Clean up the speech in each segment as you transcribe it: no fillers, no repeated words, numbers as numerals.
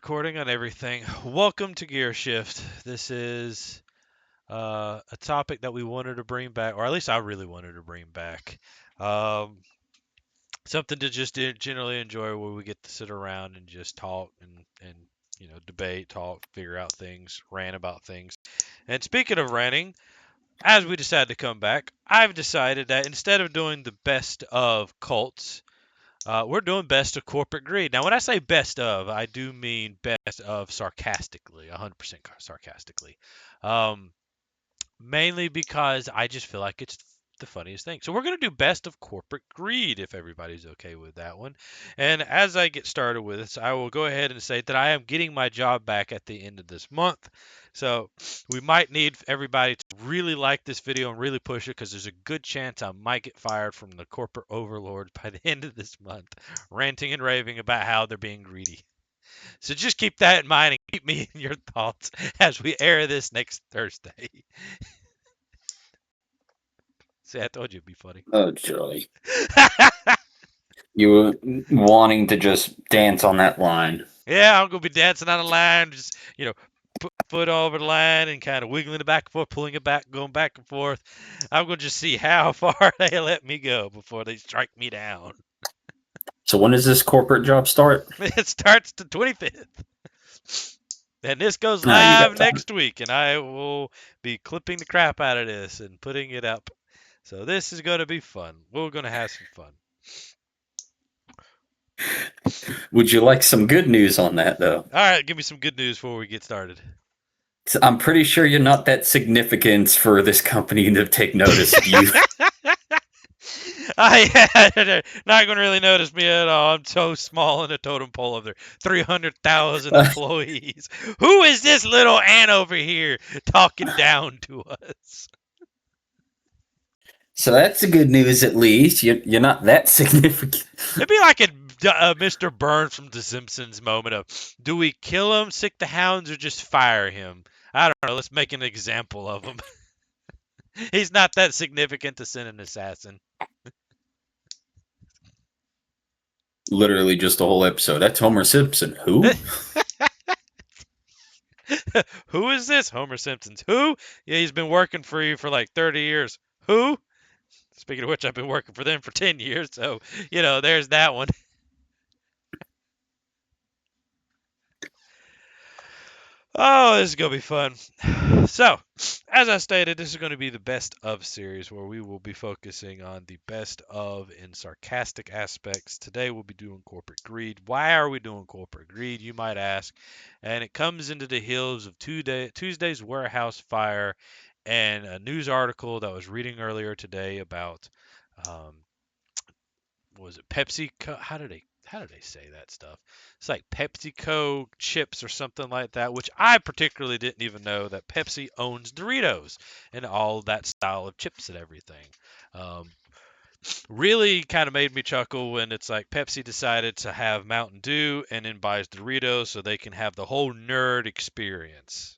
recording on everything. Welcome to Gearshift. This is a topic that we wanted to bring back, or at least I really wanted to bring back. Um, Something to just generally enjoy, where we get to sit around and just talk and debate, talk, figure out things, rant about things. And speaking of ranting, as we decided to come back, I've decided that instead of doing the best of cults, we're doing best of corporate greed. Now, when I say best of, I do mean best of sarcastically, 100% sarcastically. Um, Mainly because I just feel like it's the funniest thing. So we're going to do best of corporate greed if everybody's okay with that one. And as I get started with this, I will go ahead and say that I am getting my job back at the end of this month. So we might need everybody to really like this video and really push it, because there's a good chance I might get fired from the corporate overlords by the end of this month, ranting and raving about how they're being greedy. So just keep that in mind and keep me in your thoughts as we air this next Thursday. See, I told you it'd be funny. Oh, joy. You were wanting to just dance on that line. Yeah, I'm gonna be dancing on the line, just put my foot over the line and kind of wiggling it back and forth, pulling it back, going back and forth. I'm gonna just see how far they let me go before they strike me down. So when does this corporate job start? It starts the 25th, and this goes Ah, you live got time. next week, and I will be clipping the crap out of this and putting it up. So this is gonna be fun. We're gonna have some fun. Would you like some good news on that, though? All right, give me some good news before we get started. I'm pretty sure you're not that significant for this company to take notice of you. They're not going to really notice me at all. I'm so small in the totem pole of their 300,000 employees. Who is this little ant over here talking down to us? So that's the good news, at least. You're not that significant. It'd be like a Mr. Burns from The Simpsons moment of, do we kill him, sick the hounds, or just fire him? I don't know. Let's make an example of him. He's not that significant to send an assassin. Literally just the whole episode. That's Homer Simpson. Who? Who is this? Homer Simpson's. Who? Yeah, he's been working for you for like 30 years. Who? Speaking of which, I've been working for them for 10 years, so, there's that one. Oh, this is going to be fun. So, as I stated, this is going to be the best of series, where we will be focusing on the best of in sarcastic aspects. Today we'll be doing corporate greed. Why are we doing corporate greed, you might ask? And it comes into the heels of Tuesday's warehouse fire and a news article that I was reading earlier today about, um, was it PepsiCo? How do they say that stuff? It's like PepsiCo chips or something like that, which I particularly didn't even know that Pepsi owns Doritos and all that style of chips and everything. Um, Really kind of made me chuckle when it's like Pepsi decided to have Mountain Dew and then buys Doritos so they can have the whole nerd experience.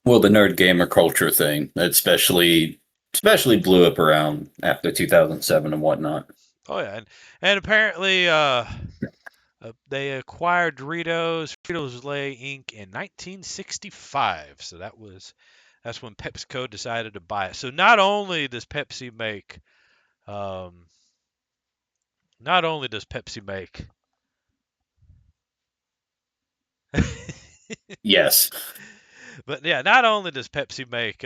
Well, the nerd gamer culture thing, especially blew up around after 2007 and whatnot. Oh yeah, and apparently they acquired Doritos, Fritos Lay Inc. in 1965. So that's when PepsiCo decided to buy it. So um, not only does Pepsi make, Yes. but yeah, not only does Pepsi make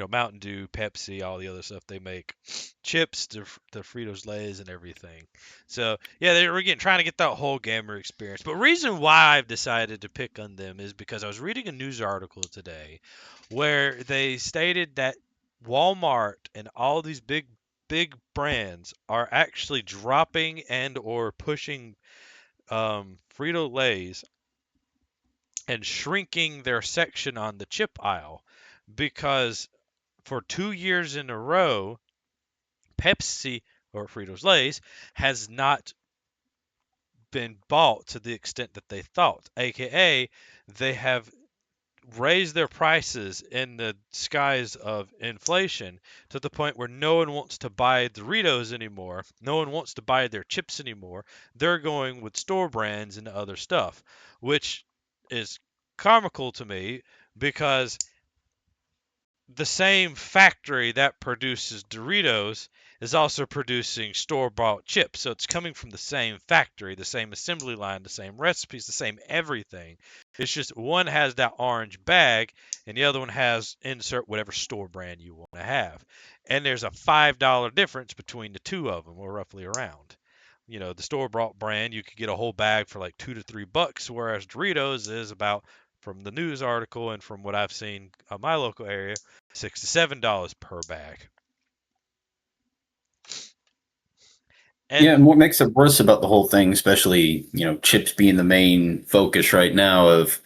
Mountain Dew, Pepsi, all the other stuff they make, chips, the Fritos Lays, and everything. So yeah, they were trying to get that whole gamer experience. But reason why I've decided to pick on them is because I was reading a news article today where they stated that Walmart and all these big brands are actually dropping and or pushing Frito Lays and shrinking their section on the chip aisle, because for 2 years in a row, Pepsi or Fritos Lay's has not been bought to the extent that they thought, aka they have raise their prices in the skies of inflation to the point where no one wants to buy Doritos anymore. No one wants to buy their chips anymore. They're going with store brands and other stuff, which is comical to me because the same factory that produces Doritos is also producing store-bought chips. So it's coming from the same factory, the same assembly line, the same recipes, the same everything. It's just one has that orange bag and the other one has insert whatever store brand you want to have. And there's a $5 difference between the two of them, or roughly around. The store-bought brand, you could get a whole bag for like $2 to $3, whereas Doritos is about, from the news article and from what I've seen on my local area, $6 to $7 per bag. Yeah, And and what makes it worse about the whole thing, especially, chips being the main focus right now of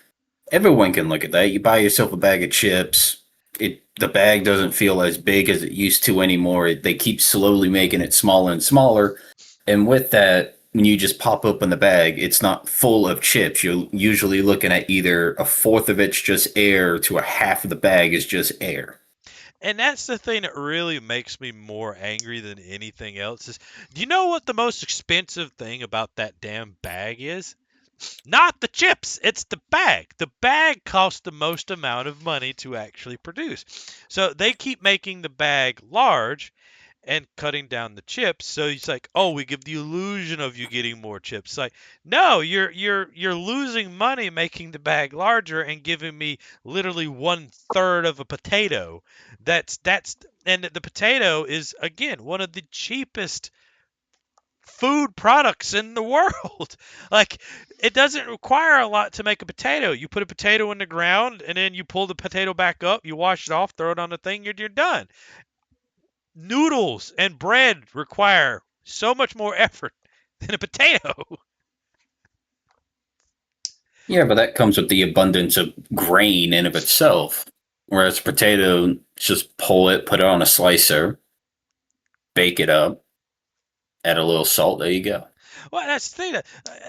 everyone can look at that. You buy yourself a bag of chips, the bag doesn't feel as big as it used to anymore. They keep slowly making it smaller and smaller. And with that, when you just pop open the bag, it's not full of chips. You're usually looking at either a fourth of it's just air to a half of the bag is just air. and that's the thing that really makes me more angry than anything else is, do you know what the most expensive thing about that damn bag is? Not the chips, it's the bag. The bag costs the most amount of money to actually produce. So they keep making the bag large and cutting down the chips. So it's like, oh, we give the illusion of you getting more chips. It's like, no, you're losing money making the bag larger and giving me literally 1/3 of a potato. That's and the potato is again one of the cheapest food products in the world. Like, it doesn't require a lot to make a potato. You put a potato in the ground and then you pull the potato back up, you wash it off, throw it on the thing, you're done. Noodles and bread require so much more effort than a potato. Yeah, but that comes with the abundance of grain in of itself. Whereas potato, just pull it, put it on a slicer, bake it up, add a little salt. There you go. Well, that's the thing.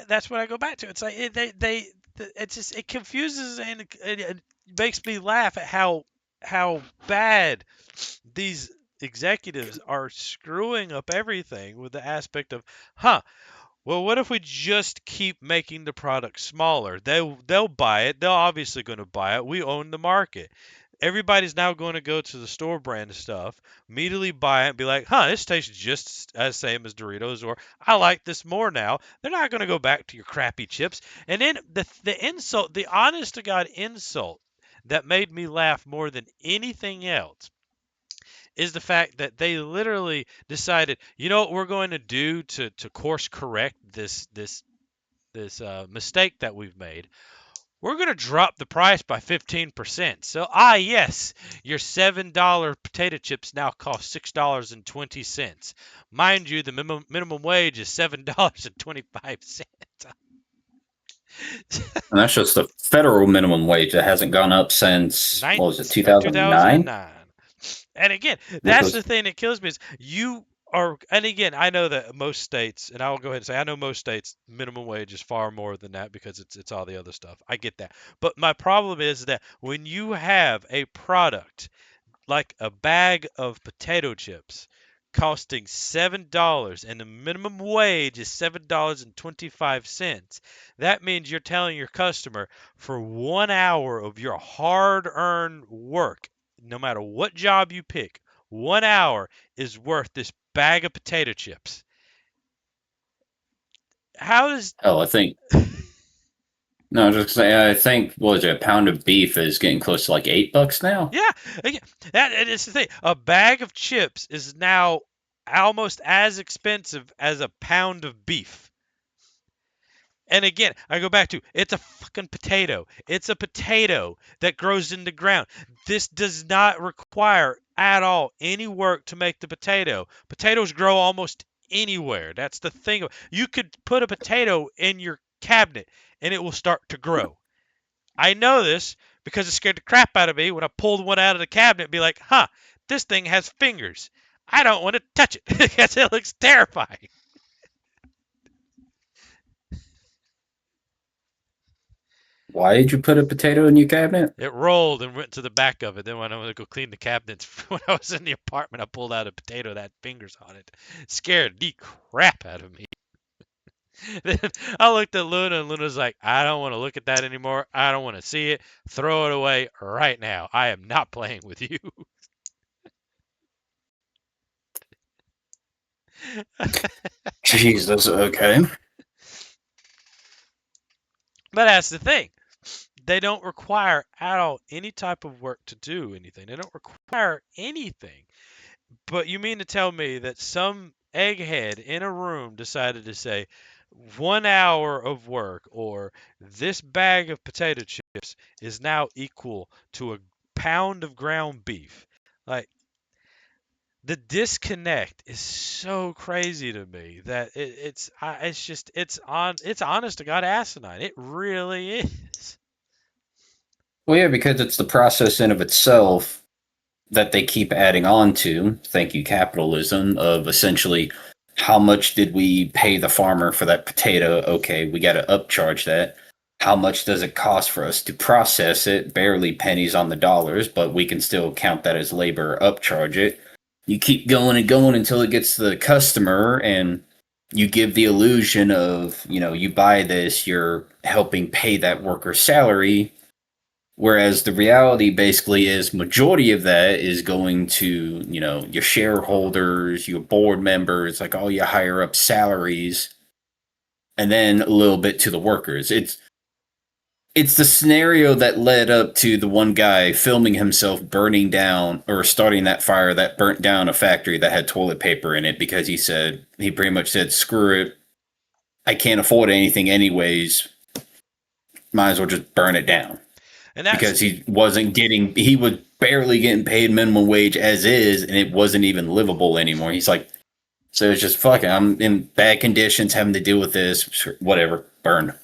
That's what I go back to. It's like it just it confuses and it makes me laugh at how bad these executives are screwing up everything with the aspect of, huh, well, what if we just keep making the product smaller? They'll buy it. They're obviously going to buy it. We own the market. Everybody's now going to go to the store brand stuff, immediately buy it, and be like, "Huh, this tastes just as same as Doritos," or "I like this more now." They're not going to go back to your crappy chips. And then the insult, the honest to God insult that made me laugh more than anything else is the fact that they literally decided, you know what we're going to do to course correct this mistake that we've made. We're going to drop the price by 15%. So, yes, your $7 potato chips now cost $6.20. Mind you, the minimum wage is $7.25. And that's just the federal minimum wage that hasn't gone up since, what was it, 2009? 2009. And again, Which that's was, the thing that kills me is you are, and again, I know that most states, and I'll go ahead and say, I know most states minimum wage is far more than that because it's all the other stuff. I get that. But my problem is that when you have a product like a bag of potato chips costing $7 and the minimum wage is $7.25, that means you're telling your customer for 1 hour of your hard earned work, no matter what job you pick, 1 hour is worth this bag of potato chips. How does hell, I think, no, I was just saying, I think, what was it, a pound of beef is getting close to like $8 now? Yeah, again, that and it's the thing. A bag of chips is now almost as expensive as a pound of beef. And again, I go back to it's a fucking potato. It's a potato that grows in the ground. This does not require at all any work to make the potato. Potatoes grow almost anywhere. That's the thing. You could put a potato in your cabinet and it will start to grow. I know this because it scared the crap out of me when I pulled one out of the cabinet and be like, huh, this thing has fingers. I don't want to touch it because it looks terrifying. Why did you put a potato in your cabinet? It rolled and went to the back of it. Then when I went to go clean the cabinets when I was in the apartment, I pulled out a potato that had fingers on it. Scared the crap out of me. Then I looked at Luna, and Luna's like, I don't want to look at that anymore. I don't want to see it. Throw it away right now. I am not playing with you. Jesus, okay. But that's the thing. They don't require at all any type of work to do anything. They don't require anything. But you mean to tell me that some egghead in a room decided to say 1 hour of work or this bag of potato chips is now equal to a pound of ground beef? Like, the disconnect is so crazy to me that it's just it's honest to God asinine. It really is. Well, yeah, because it's the process in of itself that they keep adding on to. Thank you, capitalism. Of essentially, how much did we pay the farmer for that potato? Okay, we got to upcharge that. How much does it cost for us to process it? Barely pennies on the dollars, but we can still count that as labor, upcharge it. You keep going and going until it gets to the customer, and you give the illusion of, you buy this, you're helping pay that worker's salary. Whereas the reality basically is majority of that is going to, your shareholders, your board members, like all your higher up salaries, and then a little bit to the workers. It's the scenario that led up to the one guy filming himself burning down or starting that fire that burnt down a factory that had toilet paper in it because he pretty much said, screw it. I can't afford anything anyways. Might as well just burn it down. And that's Because he was barely getting paid minimum wage as is, and it wasn't even livable anymore. He's like, so it's just fucking, I'm in bad conditions having to deal with this, whatever, burn.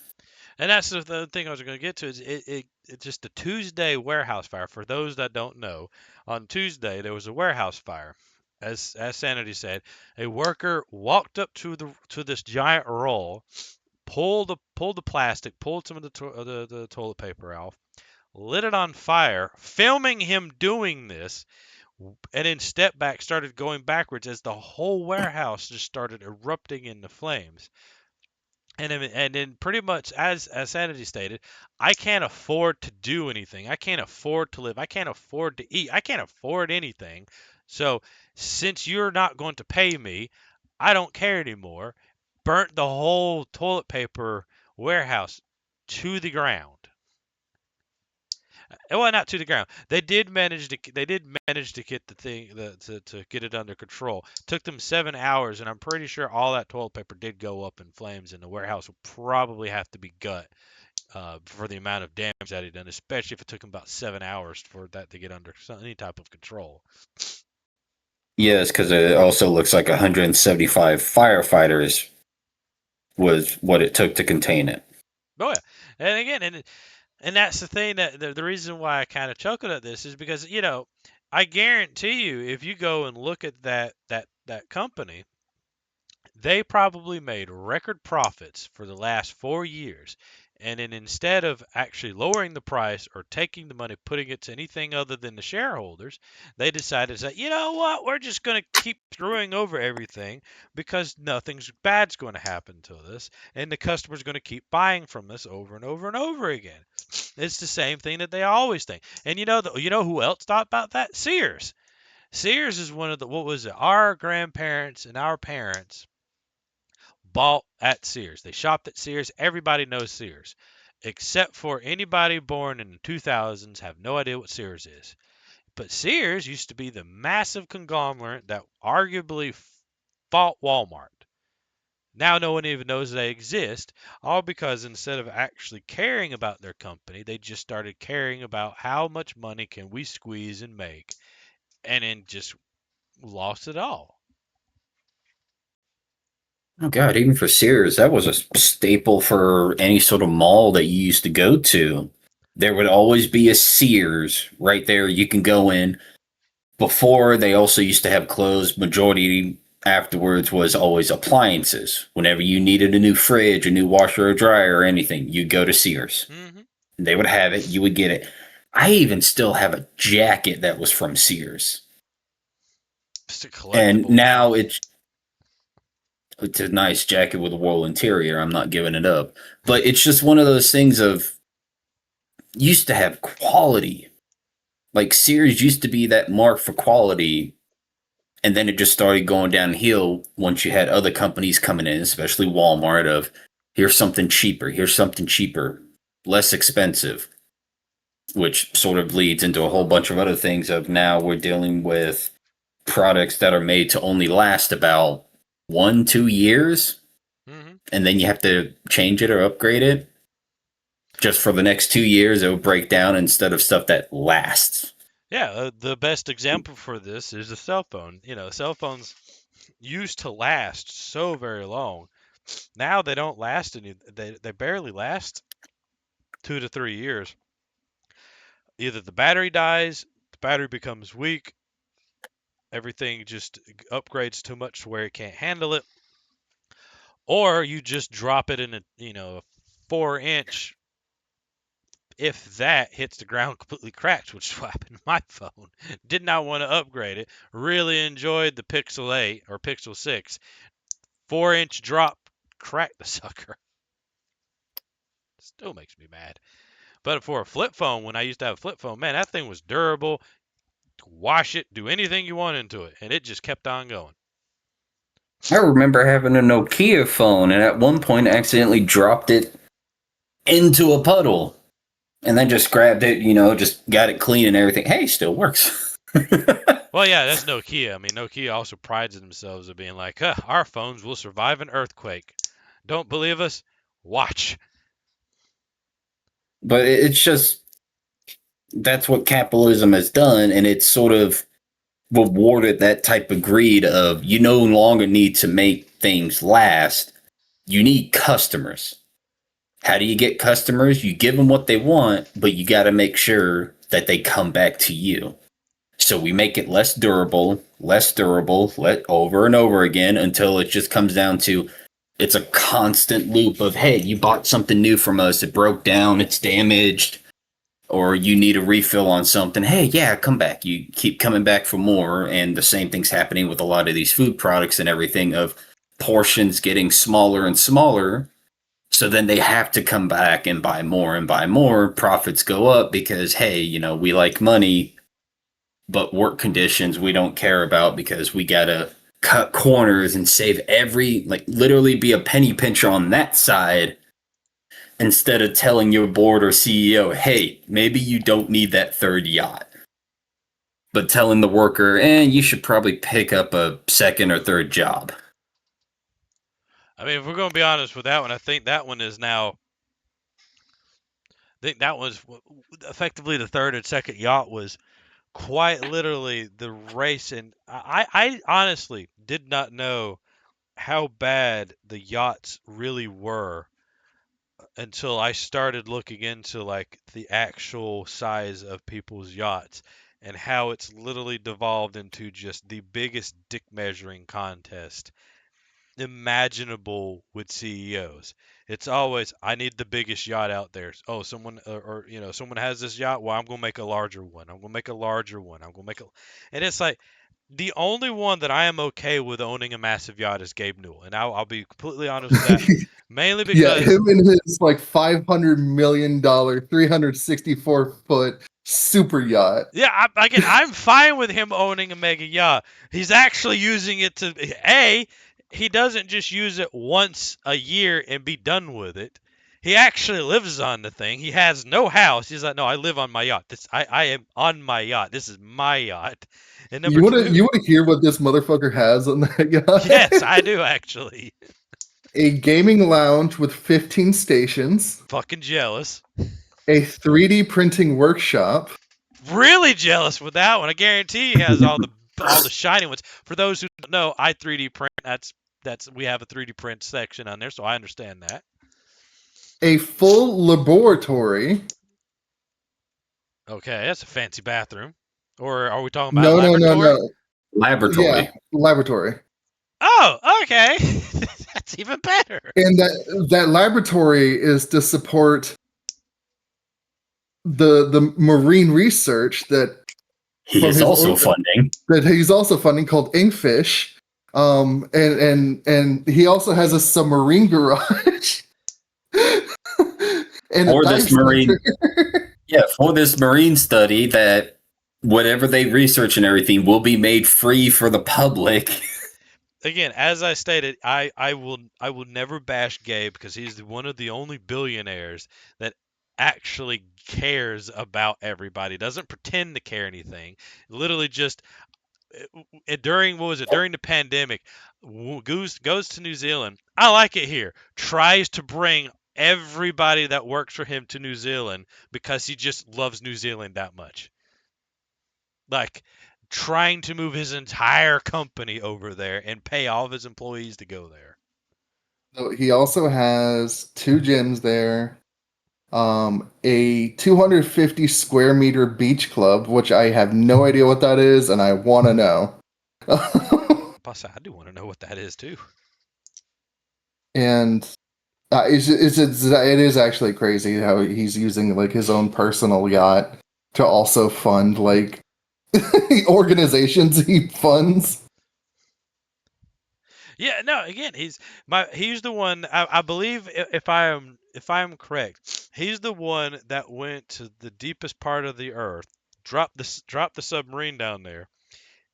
And that's the thing I was going to get to is it's just a Tuesday warehouse fire. For those that don't know, on Tuesday there was a warehouse fire. As Sanity said, a worker walked up to this giant roll, pulled the plastic, pulled some of the toilet paper off, lit it on fire, filming him doing this, and then stepped back, started going backwards as the whole warehouse just started erupting into flames. And then pretty much as Sanity stated, I can't afford to do anything. I can't afford to live. I can't afford to eat. I can't afford anything. So since you're not going to pay me, I don't care anymore. Burnt the whole toilet paper warehouse to the ground. Well, not to the ground. They did manage to get the thing to get it under control. Took them 7 hours, and I'm pretty sure all that toilet paper did go up in flames, and the warehouse will probably have to be gut for the amount of damage that it done, especially if it took them about 7 hours for that to get under any type of control. Yes, because it also looks like 175 firefighters was what it took to contain it. Oh yeah, and again, and that's the thing that the reason why I kind of chuckled at this is because I guarantee you, if you go and look at that company, they probably made record profits for the last 4 years. And then instead of actually lowering the price or taking the money, putting it to anything other than the shareholders, they decided to say, you know what, we're just going to keep screwing over everything because nothing's bad's going to happen to us. And the customer's going to keep buying from us over and over and over again. It's the same thing that they always think. And you know who else thought about that? Sears. Sears is one of the, what was it? Our grandparents and our parents bought at Sears. They shopped at Sears. Everybody knows Sears, except for anybody born in the 2000s have no idea what Sears is. But Sears used to be the massive conglomerate that arguably fought Walmart. Now no one even knows they exist, all because instead of actually caring about their company, they just started caring about how much money can we squeeze and make, and then just lost it all. Oh god, even for Sears, that was a staple for any sort of mall that you used to go to. There would always be a Sears right there you can go in. Before, they also used to have clothes. Majority afterwards was always appliances. Whenever you needed a new fridge, a new washer or dryer or anything, you'd go to Sears. Hmm. They would have it. You would get it. I even still have a jacket that was from Sears, It's a and collectible now. now it's a nice jacket with a wool interior. I'm not giving it up, but it's just one of those things of used to have quality. Like Sears used to be that mark for quality, and then it just started going downhill once you had other companies coming in, especially Walmart. Of here's something cheaper, less expensive, which sort of leads into a whole bunch of other things. Of now we're dealing with products that are made to only last about 1-2 years, Hmm. and then you have to change it or upgrade it. Just for the next 2 years, it will break down instead of stuff that lasts. Yeah, the best example for this is a cell phone. Cell phones used to last so very long. Now they don't last any. They barely last 2 to 3 years. Either the battery dies, the battery becomes weak, everything just upgrades too much to where it can't handle it, or you just drop it in a 4 inch, if that hits the ground completely cracked, which is what happened to my phone. Did not want to upgrade it. Really enjoyed the Pixel 8 or Pixel 6. 4 inch drop, cracked the sucker. Still makes me mad. But for a flip phone, when I used to have a flip phone, man, that thing was durable. Wash it, do anything you want into it, and it just kept on going. I remember having a Nokia phone, and at one point accidentally dropped it into a puddle, and then just grabbed it, just got it clean and everything. Hey, still works. Well, yeah, that's Nokia. I mean, Nokia also prides themselves of being like, huh, our phones will survive an earthquake. Don't believe us? Watch. But it's just that's what capitalism has done, and it's sort of rewarded that type of greed of you no longer need to make things last. You need customers. How do you get customers? You give them what they want, but you got to make sure that they come back to you. So we make it less durable, let over and over again until it just comes down to it's a constant loop of hey, you bought something new from us, it broke down, it's damaged, or you need a refill on something. Hey, yeah, come back. You keep coming back for more, and the same thing's happening with a lot of these food products and everything of portions getting smaller and smaller. So then they have to come back and buy more and buy more. Profits go up because hey, we like money, but work conditions we don't care about because we gotta cut corners and save every like literally be a penny pincher on that side instead of telling your board or CEO, hey, maybe you don't need that third yacht. But telling the worker, you should probably pick up a second or third job. I mean, if we're going to be honest with that one, I think that one is now. I think that was effectively the third and second yacht was quite literally the race. And I honestly did not know how bad the yachts really were until I started looking into like the actual size of people's yachts and how it's literally devolved into just the biggest dick measuring contest imaginable with CEOs. It's always I need the biggest yacht out there. Oh, someone or someone has this yacht. Well, I'm gonna make a larger one. I'm gonna make a larger one. I'm gonna make a, and it's like the only one that I am okay with owning a massive yacht is Gabe Newell, and I'll be completely honest with that. Mainly Yeah, because him and his like $500 million, 364-foot super yacht. yeah, again, I'm fine with him owning a mega yacht. He's actually using it to he doesn't just use it once a year and be done with it. He actually lives on the thing. He has no house. He's like, no, I live on my yacht. I am on my yacht. This is my yacht. And number You wanna two, you wanna hear what this motherfucker has on that yes, yacht? I do actually. A gaming lounge with 15 stations, Fucking jealous. a 3D printing workshop, Really jealous with that one. I guarantee he has all the shiny ones. For those who don't know, I 3D print. That's we have a 3D print section on there, so I understand that. a full laboratory. Okay, that's a fancy bathroom. Or are we talking about No, no, no, laboratory? no. Yeah, Laboratory. laboratory. Oh, okay. That's even better. And that laboratory is to support the marine research that He from is his also funding. that he's also funding called Inkfish. And he also has a submarine garage and a For dive this marine, center. yeah, for this marine study that whatever they research and everything will be made free for the public. Again, as I stated, I will never bash Gabe because he's one of the only billionaires that actually cares about everybody. Doesn't pretend to care anything. Literally just during what was it during the pandemic, goes to New Zealand. I like it here. Tries to bring everybody that works for him to New Zealand because he just loves New Zealand that much. Like trying to move his entire company over there and pay all of his employees to go there. So he also has two gyms there, a 250 square meter beach club, which I have no idea what that is, and I want to know. Plus, I do want to know what that is too. And it is actually crazy how he's using like his own personal yacht to also fund like organizations he funds. Yeah, no. Again, he's the one. I believe if I am correct, he's the one that went to the deepest part of the earth, dropped the submarine down there,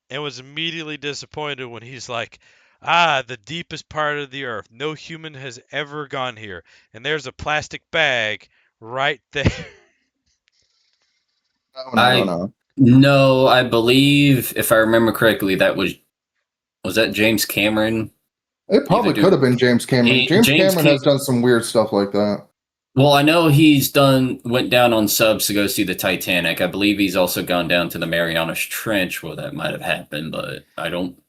and was immediately disappointed when he's like, the deepest part of the earth. No human has ever gone here, and there's a plastic bag right there. No, I no. No, I believe if I remember correctly, was that James Cameron? It Either probably could have been James Cameron. James James Cameron has done some weird stuff like that. Well, I know went down on subs to go see the Titanic. I believe he's also gone down to the Marianas Trench where that might have happened, but I don't.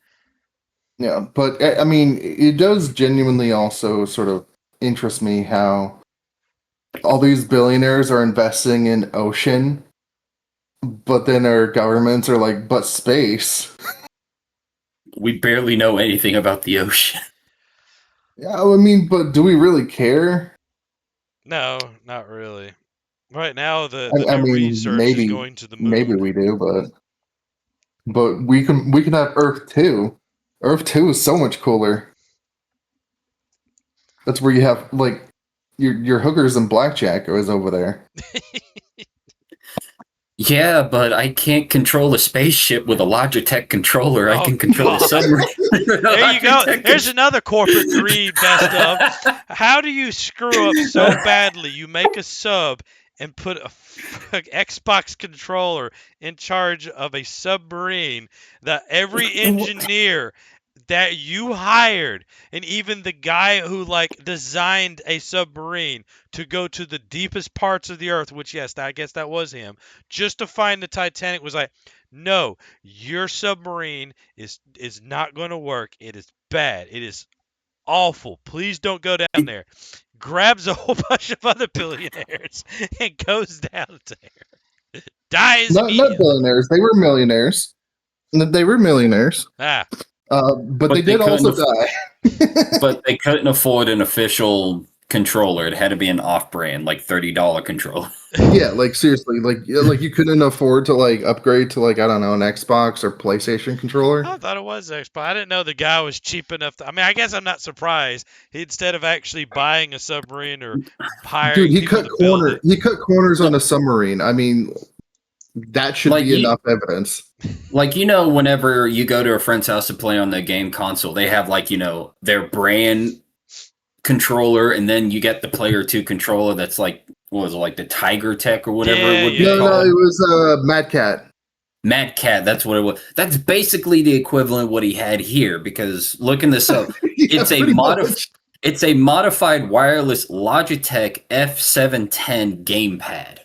Yeah, but I mean, it does genuinely also sort of interest me how all these billionaires are investing in ocean, but then our governments are like, but space. We barely know anything about the ocean. Yeah, I mean, but do we really care? No, not really. Right now, the I new mean, research is going to the maybe moon. we do, but we can have Earth 2. Earth 2 is so much cooler. That's where you have like your hookers and blackjack is over there. Yeah, but I can't control a spaceship with a Logitech controller. I Oh can control a God! submarine. There you go. There's another corporate greed best of. How do you screw up so badly? You make a sub and put a Xbox controller in charge of a submarine that every engineer that you hired and even the guy who like designed a submarine to go to the deepest parts of the earth, which yes, I guess that was him, just to find the Titanic was like, no, your submarine is not going to work. It is bad. It is awful. Please don't go down there. Grabs a whole bunch of other billionaires and goes down there. Dies Not immediately. billionaires. They were millionaires. They were millionaires. Ah, But they But they did also couldn't. die. But they couldn't afford an official controller. It had to be an off-brand, like $30 controller. Yeah, like seriously, like you couldn't afford to like upgrade to like I don't know an Xbox or PlayStation controller. I thought it was Expo. I didn't know the guy was cheap enough. I mean, I guess I'm not surprised. Instead of actually buying a submarine or Dude, hiring people to build it. He cut corners on a submarine. I mean, that should Like be enough evidence. whenever you go to a friend's house to play on the game console, they have their brand controller, and then you get the player 2 controller that's like, what was it, like the Tiger Tech or whatever it would be Yeah. No, called. it was Mad Cat. Mad Cat, that's what it was. That's basically the equivalent of what he had here, because looking this up, Yeah, it's a pretty modified much. it's a modified wireless Logitech F710 gamepad.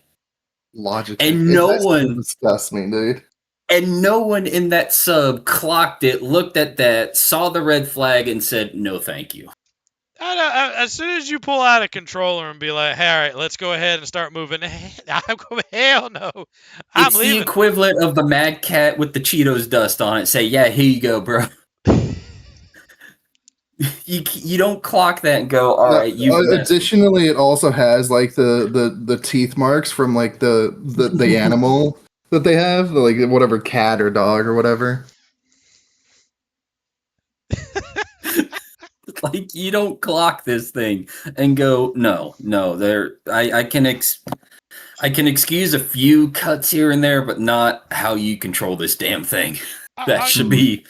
Logitech. And no one disgusts me, dude. And no one in that sub clocked it, looked at that, saw the red flag, and said, no, thank you. I know, as soon as you pull out a controller and be like, hey, all right, let's go ahead and start moving. I'm going, hell no. I'm It's the leaving. equivalent of the Mad Cat with the Cheetos dust on it. Say, yeah, here you go, bro. You don't clock that and go, all right, you've messed with me. Additionally, it also has like the teeth marks from like the animal that they have, like whatever cat or dog or whatever. Like you don't clock this thing and go, no, there. I can excuse a few cuts here and there, but not how you control this damn thing. That I, should Mhm. be.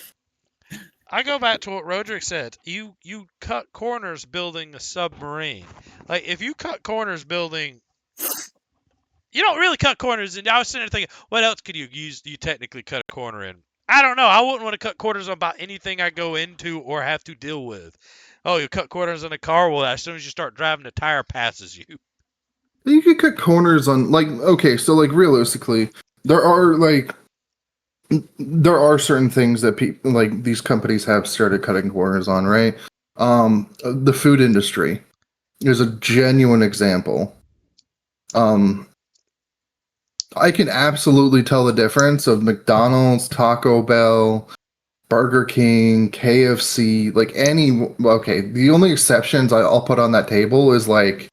I go back to what Roderick said. You cut corners building a submarine. Like if you cut corners building, you don't really cut corners. And I was sitting there thinking, what else could you use? You technically cut a corner in. I don't know. I wouldn't want to cut corners on about anything I go into or have to deal with. Oh, you cut corners on a car? Well, as soon as you start driving, the tire passes you. You could cut corners on like okay, so like realistically, there are like there are certain things that people like these companies have started cutting corners on, right? The food industry is a genuine example. Um, I can absolutely tell the difference of McDonald's, Taco Bell, Burger King, KFC, like any. Okay, the only exceptions I'll put on that table is like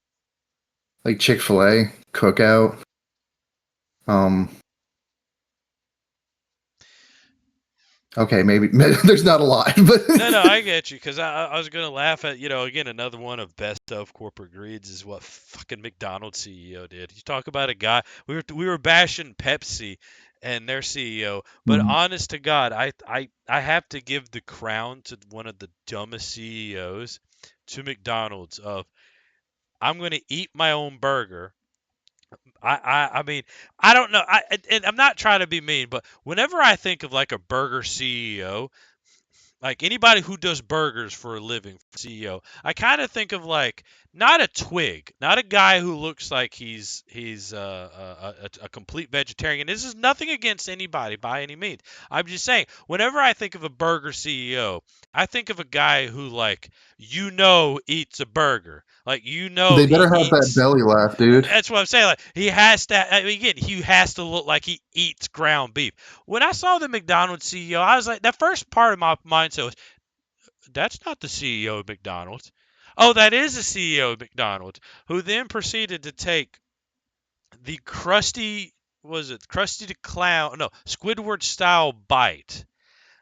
Chick-fil-A, Cookout. Um, okay, maybe there's not a lot, but No, I get you because I was gonna laugh at again another one of best of corporate greeds is what fucking McDonald's CEO did. You talk about a guy we were bashing Pepsi and their CEO, but Mhm. honest to God, I have to give the crown to one of the dumbest CEOs to McDonald's of I'm gonna eat my own burger. I mean I don't know and I'm not trying to be mean, but whenever I think of like a burger CEO like anybody who does burgers for a living, CEO, I kind of think of like not a twig, not a guy who looks like he's a complete vegetarian. This is nothing against anybody by any means. I'm just saying, whenever I think of a burger CEO, I think of a guy who eats a burger, like they he better have that eats. belly laugh, dude. That's what I'm saying. Like he has to. I mean, again, he has to look like he eats ground beef. When I saw the McDonald's CEO, I was like, that first part of my mindset was, "That's not the CEO of McDonald's." Oh, that is the CEO of McDonald's, who then proceeded to take the Krusty the Clown, no, Squidward style bite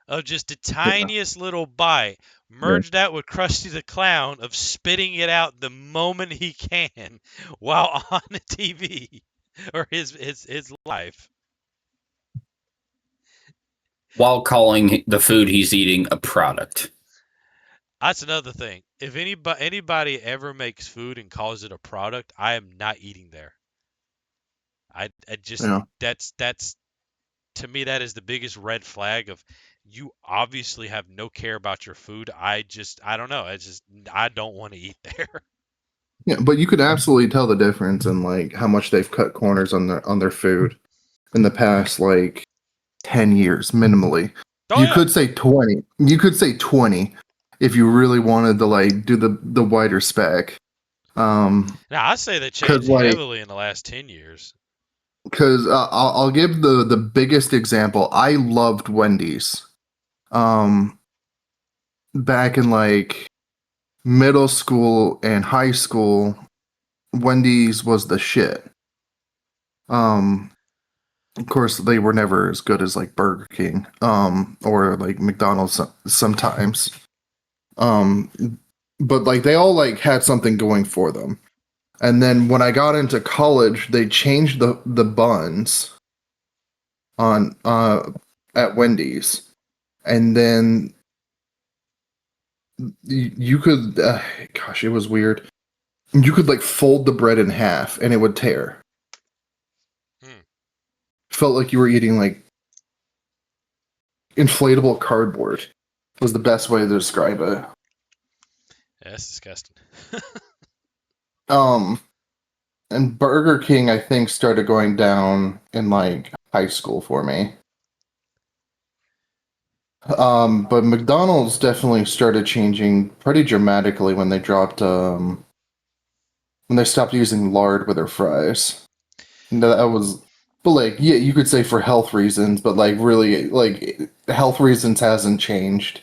of just the Yeah. tiniest little bite, Yeah. merge that with Krusty the Clown of spitting it out the moment he can while on the TV or his life. While calling the food he's eating a product. That's another thing. If anybody ever makes food and calls it a product, I am not eating there. I just Yeah. that's to me that is the biggest red flag of you obviously have no care about your food. I don't know. I don't want to eat there. Yeah, but you could absolutely tell the difference in like how much they've cut corners on their food in the past like 10 years minimally. Oh You yeah. could say 20. You could say 20 if you really wanted to like do the wider spec. Now I say they Cuz changed like heavily in the last 10 years. cuz I'll give the biggest example. I loved Wendy's. Um back in like middle school and high school, Wendy's was the shit. Um Of course, they were never as good as like Burger King, or like McDonald's sometimes. Um, but like they all like had something going for them. And then when I got into college, they changed the buns on at Wendy's, and then you could, gosh, it was weird. You could like fold the bread in half, and it would tear. Hmm. Felt like you were eating like inflatable cardboard. Was the best way to describe it. Yeah, that's disgusting. Um, and Burger King, I think, started going down in like high school for me. But McDonald's definitely started changing pretty dramatically when they stopped using lard with their fries. No, that was, but like, yeah, you could say for health reasons, but like, really, like, health reasons hasn't changed.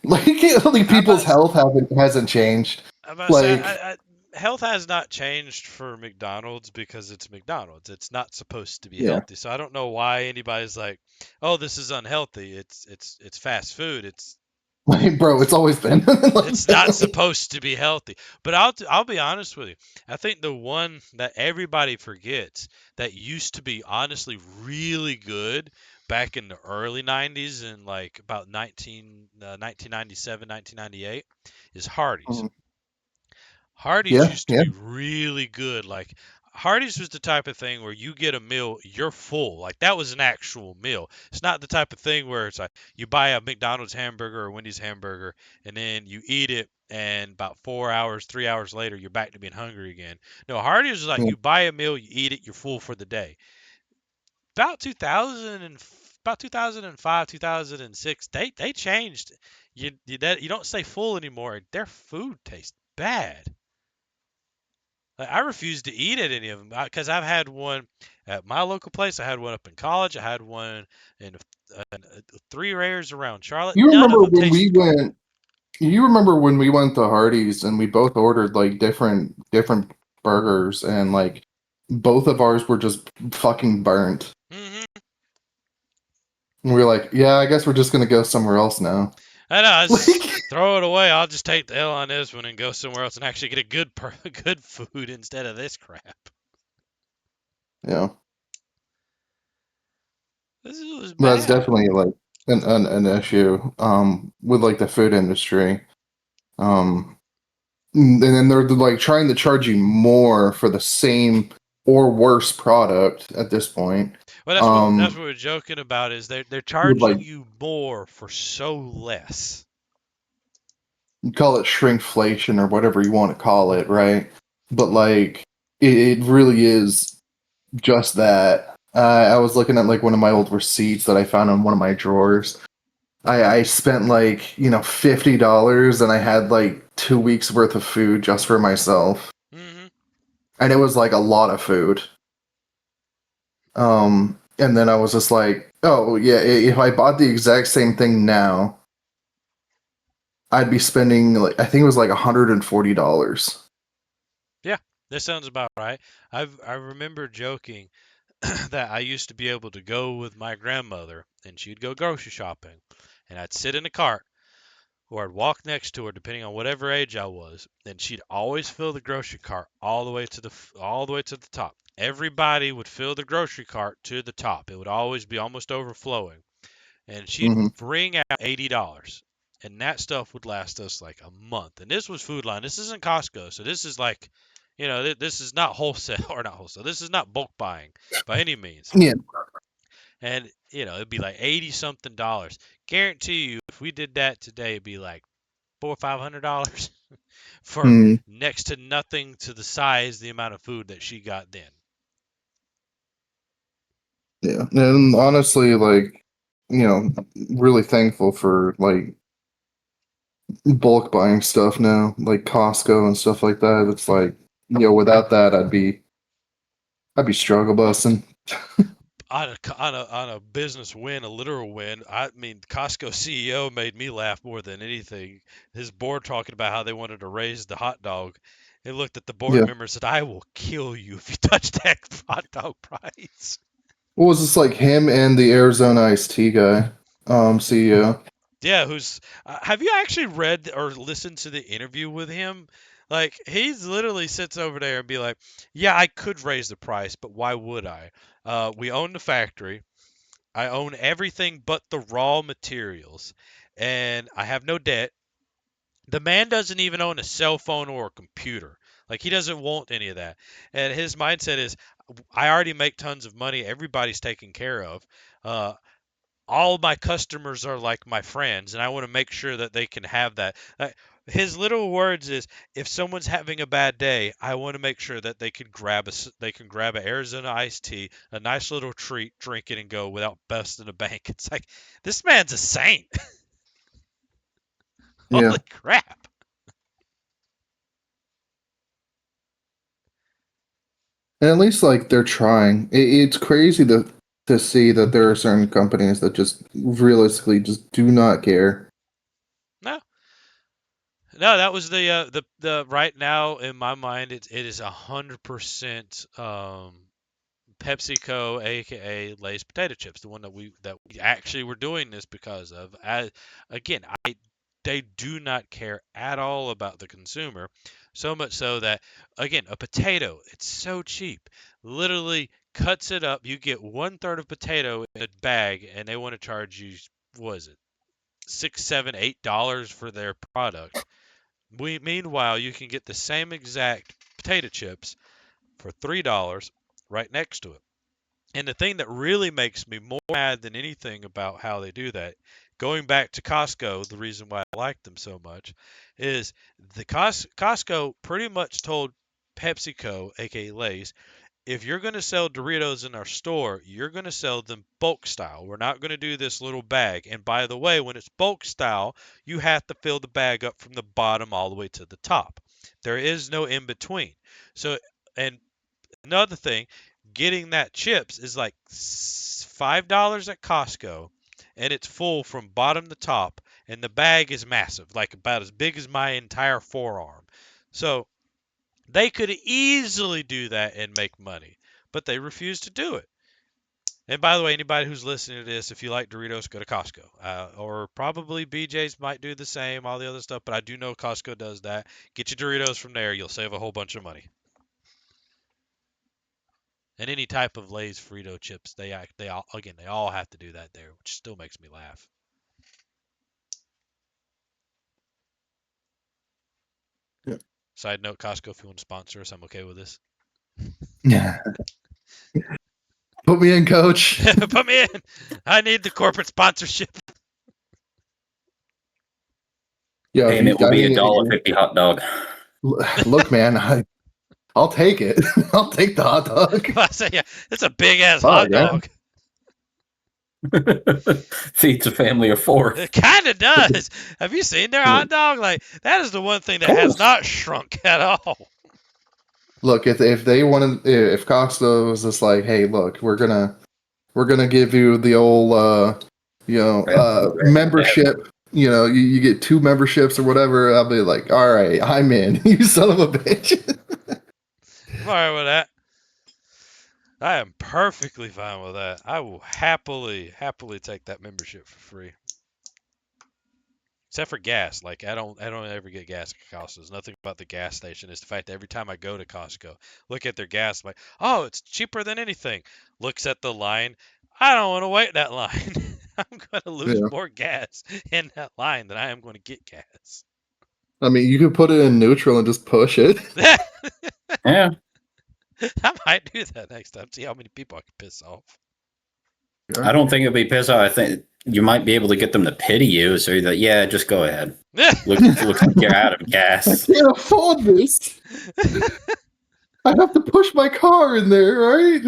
Like I'm people's about, health hasn't changed. I'm about to say, Like, health has not changed for McDonald's because it's McDonald's. It's not supposed to be yeah, healthy. So I don't know why anybody's like, "Oh, this is unhealthy. It's fast food. like bro, it's always been like It's not that. supposed to be healthy." But I'll be honest with you. I think the one that everybody forgets that used to be honestly really good back in the early 90s and like about 1997, 1998 is Hardee's. Mhm. Hardee's Yeah, used to yeah, be really good. Like Hardee's was the type of thing where you get a meal, you're full. Like that was an actual meal. It's not the type of thing where it's like you buy a McDonald's hamburger or Wendy's hamburger and then you eat it and about 4 hours, 3 hours later you're back to being hungry again. No, Hardee's is like yeah. you buy a meal, you eat it, you're full for the day. About 2000 and about 2005, 2006, they changed. You don't stay full anymore. Their food tastes bad. Like, I refuse to eat at any of them because I've had one at my local place. I had one up in college. I had one in three rares around Charlotte. You None of remember them when we tasted good. went? You remember when we went to Hardee's and we both ordered like different burgers and like both of ours were just fucking burnt. Hmm. And we were like, yeah, I guess we're just gonna go somewhere else now. I know. I just Like, throw it away. I'll just take the L on this one and go somewhere else and actually get a good food instead of this crap. yeah, This was that's bad. definitely like an issue with like the food industry. Um, and then they're like trying to charge you more for the same or worse product at this point. Well, that's Um, what we're joking about is they're with charging like you more for so less. you call it shrinkflation or whatever you want to call it, right? But like it really is just that. I was looking at like one of my old receipts that I found in one of my drawers. I spent like $50 and I had like 2 weeks worth of food just for myself, Hmm. and it was like a lot of food. And then I was just like, oh yeah, if I bought the exact same thing now, I'd be spending like I think it was like $140. Yeah, that sounds about right. I remember joking that I used to be able to go with my grandmother and she'd go grocery shopping and I'd sit in the cart or I'd walk next to her depending on whatever age I was and she'd always fill the grocery cart all the way to the top. Everybody would fill the grocery cart to the top. It would always be almost overflowing and she'd Hmm. bring out $80. And that stuff would last us like a month. And this was Food Line. This isn't Costco. So this is like, this is not wholesale or not wholesale. This is not bulk buying by any means. Yeah. And, it'd be like 80 something dollars. Guarantee you, if we did that today, it'd be like four or $500 for Mm, next to nothing to the size, the amount of food that she got then. yeah. And honestly, like, really thankful for like bulk buying stuff now, like Costco and stuff like that. It's like, without that, I'd be struggle busting. On a business win, a literal win. I mean, Costco CEO made me laugh more than anything. His board talking about how they wanted to raise the hot dog. He looked at the board Yeah. member and said, "I will kill you if you touch that hot dog price." What was this like him and the Arizona iced tea guy, CEO? Yeah, who's have you actually read or listened to the interview with him? Like he's literally sits over there and be like, "Yeah, I could raise the price, but why would I? We own the factory. I own everything but the raw materials, and I have no debt. The man doesn't even own a cell phone or a computer. Like he doesn't want any of that. And his mindset is, I already make tons of money. Everybody's taken care of. Uh, all my customers are like my friends, and I want to make sure that they can have that. His little words is, if someone's having a bad day, I want to make sure that they can grab an Arizona iced tea, a nice little treat, drink it, and go without busting a bank. It's like this man's a saint. Yeah. Holy crap! And at least like they're trying. It's crazy to see that there are certain companies that just realistically just do not care. No, No, that was the right now in my mind it is 100% PepsiCo, aka Lay's potato chips, the one that we actually were doing this because of. Again, they do not care at all about the consumer, so much so that again, a potato, it's so cheap. Literally cuts it up. You get 1/3 of potato in a bag, and they want to charge you, what is it, $6, $7, $8 for their product. Meanwhile, you can get the same exact potato chips for $3 right next to it. And the thing that really makes me more mad than anything about how they do that, going back to Costco, the reason why I like them so much, is the Costco pretty much told PepsiCo, aka Lay's, if you're going to sell Doritos in our store, you're going to sell them bulk style. We're not going to do this little bag. And by the way, when it's bulk style, you have to fill the bag up from the bottom all the way to the top. There is no in between. So, and another thing, getting that chips is like $5 at Costco, and it's full from bottom to top, and the bag is massive, like about as big as my entire forearm. So they could easily do that and make money, but they refuse to do it. And by the way, anybody who's listening to this, if you like Doritos, go to Costco. Or probably BJ's might do the same, all the other stuff, but I do know Costco does that. Get your Doritos from there. You'll save a whole bunch of money. And any type of Lay's Frito chips, they all have to do that there, which still makes me laugh. Yeah. Side note, Costco, if you want to sponsor us, I'm okay with this. Yeah. Put me in, coach. Put me in. I need the corporate sponsorship. Yeah, if you, Payment will I be a mean, $1.50 hot dog. look, man, I'll take it. I'll take the hot dog. I say, yeah, it's a big ass Oh hot yeah. dog. Feeds a family of four. It kind of does. Have you seen their hot dog? Like that is the one thing that has not shrunk at all. Look, if they wanted, if Costco was just like, hey, look, we're gonna give you the old membership. You get 2 memberships or whatever. I'll be like, all right, I'm in. You son of a bitch. I'm all right with that. I am perfectly fine with that. I will happily take that membership for free. Except for gas. Like I don't ever get gas at Costco. It's nothing about the gas station. It's the fact that every time I go to Costco, look at their gas, I'm like, oh, it's cheaper than anything. Looks at the line. I don't want to wait that line. I'm going to lose Yeah. more gas in that line than I am going to get gas. I mean, you could put it in neutral and just push it. Yeah. I might do that next time. See how many people I can piss off. I don't think it'll be pissed off. I think you might be able to get them to pity you. So you're like, yeah, just go ahead. Looks like you're out of I gas. can't afford this. I have to push my car in there, right?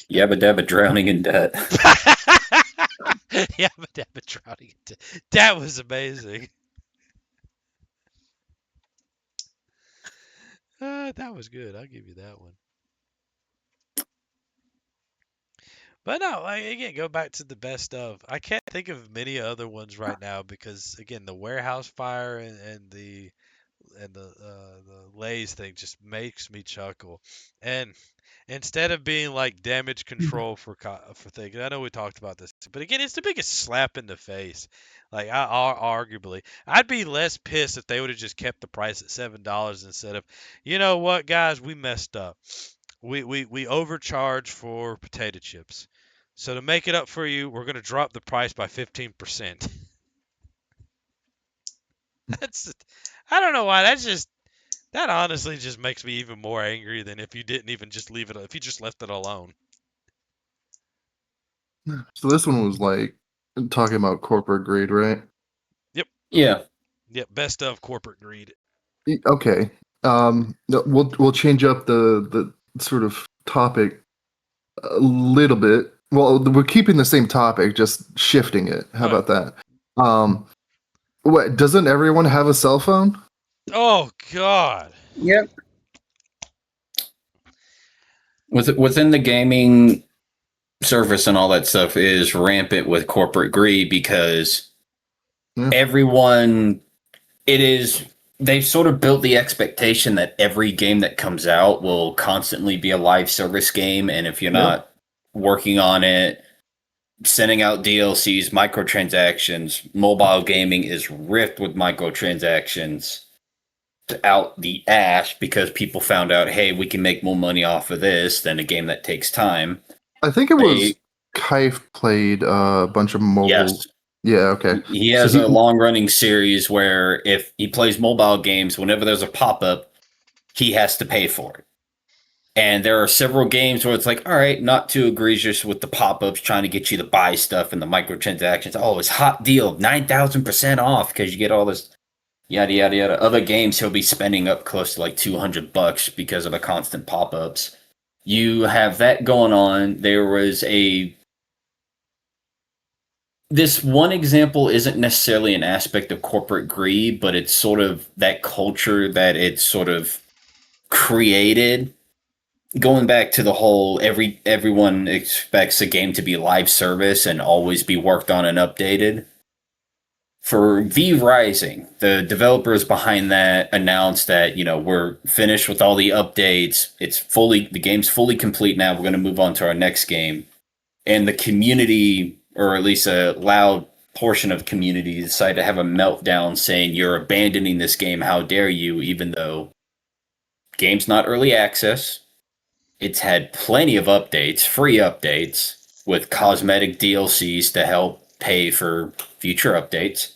Yabba dabba drowning in debt. Yeah, but drowning. That was amazing. That was good. I'll give you that one. But no, like, again, go back to the best of. I can't think of many other ones right now because again, the warehouse fire and the Lay's thing just makes me chuckle. And instead of being like damage control for things, I know we talked about this, but again, it's the biggest slap in the face. Like arguably, I'd be less pissed if they would have just kept the price at $7 instead of, you know what, guys, we messed up. We overcharged for potato chips. So to make it up for you, we're going to drop the price by 15%. That's I don't know why. That honestly just makes me even more angry than if you didn't even just leave it. If you just left it alone. So this one was like talking about corporate greed, right? Yep. Yeah. Yep. Best of corporate greed. Okay. No, we'll change up the sort of topic a little bit. Well, we're keeping the same topic, just shifting it. How All right. about that? What, doesn't everyone have a cell phone? Oh God. Yep. Within the gaming service and all that stuff is rampant with corporate greed because Yeah. everyone, it is, they've sort of built the expectation that every game that comes out will constantly be a live service game. And if you're Yep. not working on it, sending out DLCs, microtransactions, mobile gaming is rift with microtransactions out the ass because people found out, hey, we can make more money off of this than a game that takes time. I think it was They, Kaif played a bunch of mobile. yes, Yeah. Okay. he So has he. a long running series where if he plays mobile games, whenever there's a pop up, he has to pay for it. And there are several games where it's like, all right, not too egregious with the pop ups trying to get you to buy stuff and the microtransactions. Oh, it's hot deal, 9,000% off because you get all this yada yada yada. Other games he'll be spending up close to like $200 because of the constant pop ups. You have that going on. There was a this one example isn't necessarily an aspect of corporate greed, but it's sort of that culture that it's sort of created. Going back to the whole everyone expects a game to be live service and always be worked on and updated. For V Rising, the developers behind that announced that, we're finished with all the updates. The game's fully complete now. We're going to move on to our next game. And the community, or at least a loud portion of community, decided to have a meltdown saying, you're abandoning this game. How dare you? Even though game's not early access. It's had plenty of updates, free updates, with cosmetic DLCs to help pay for future updates,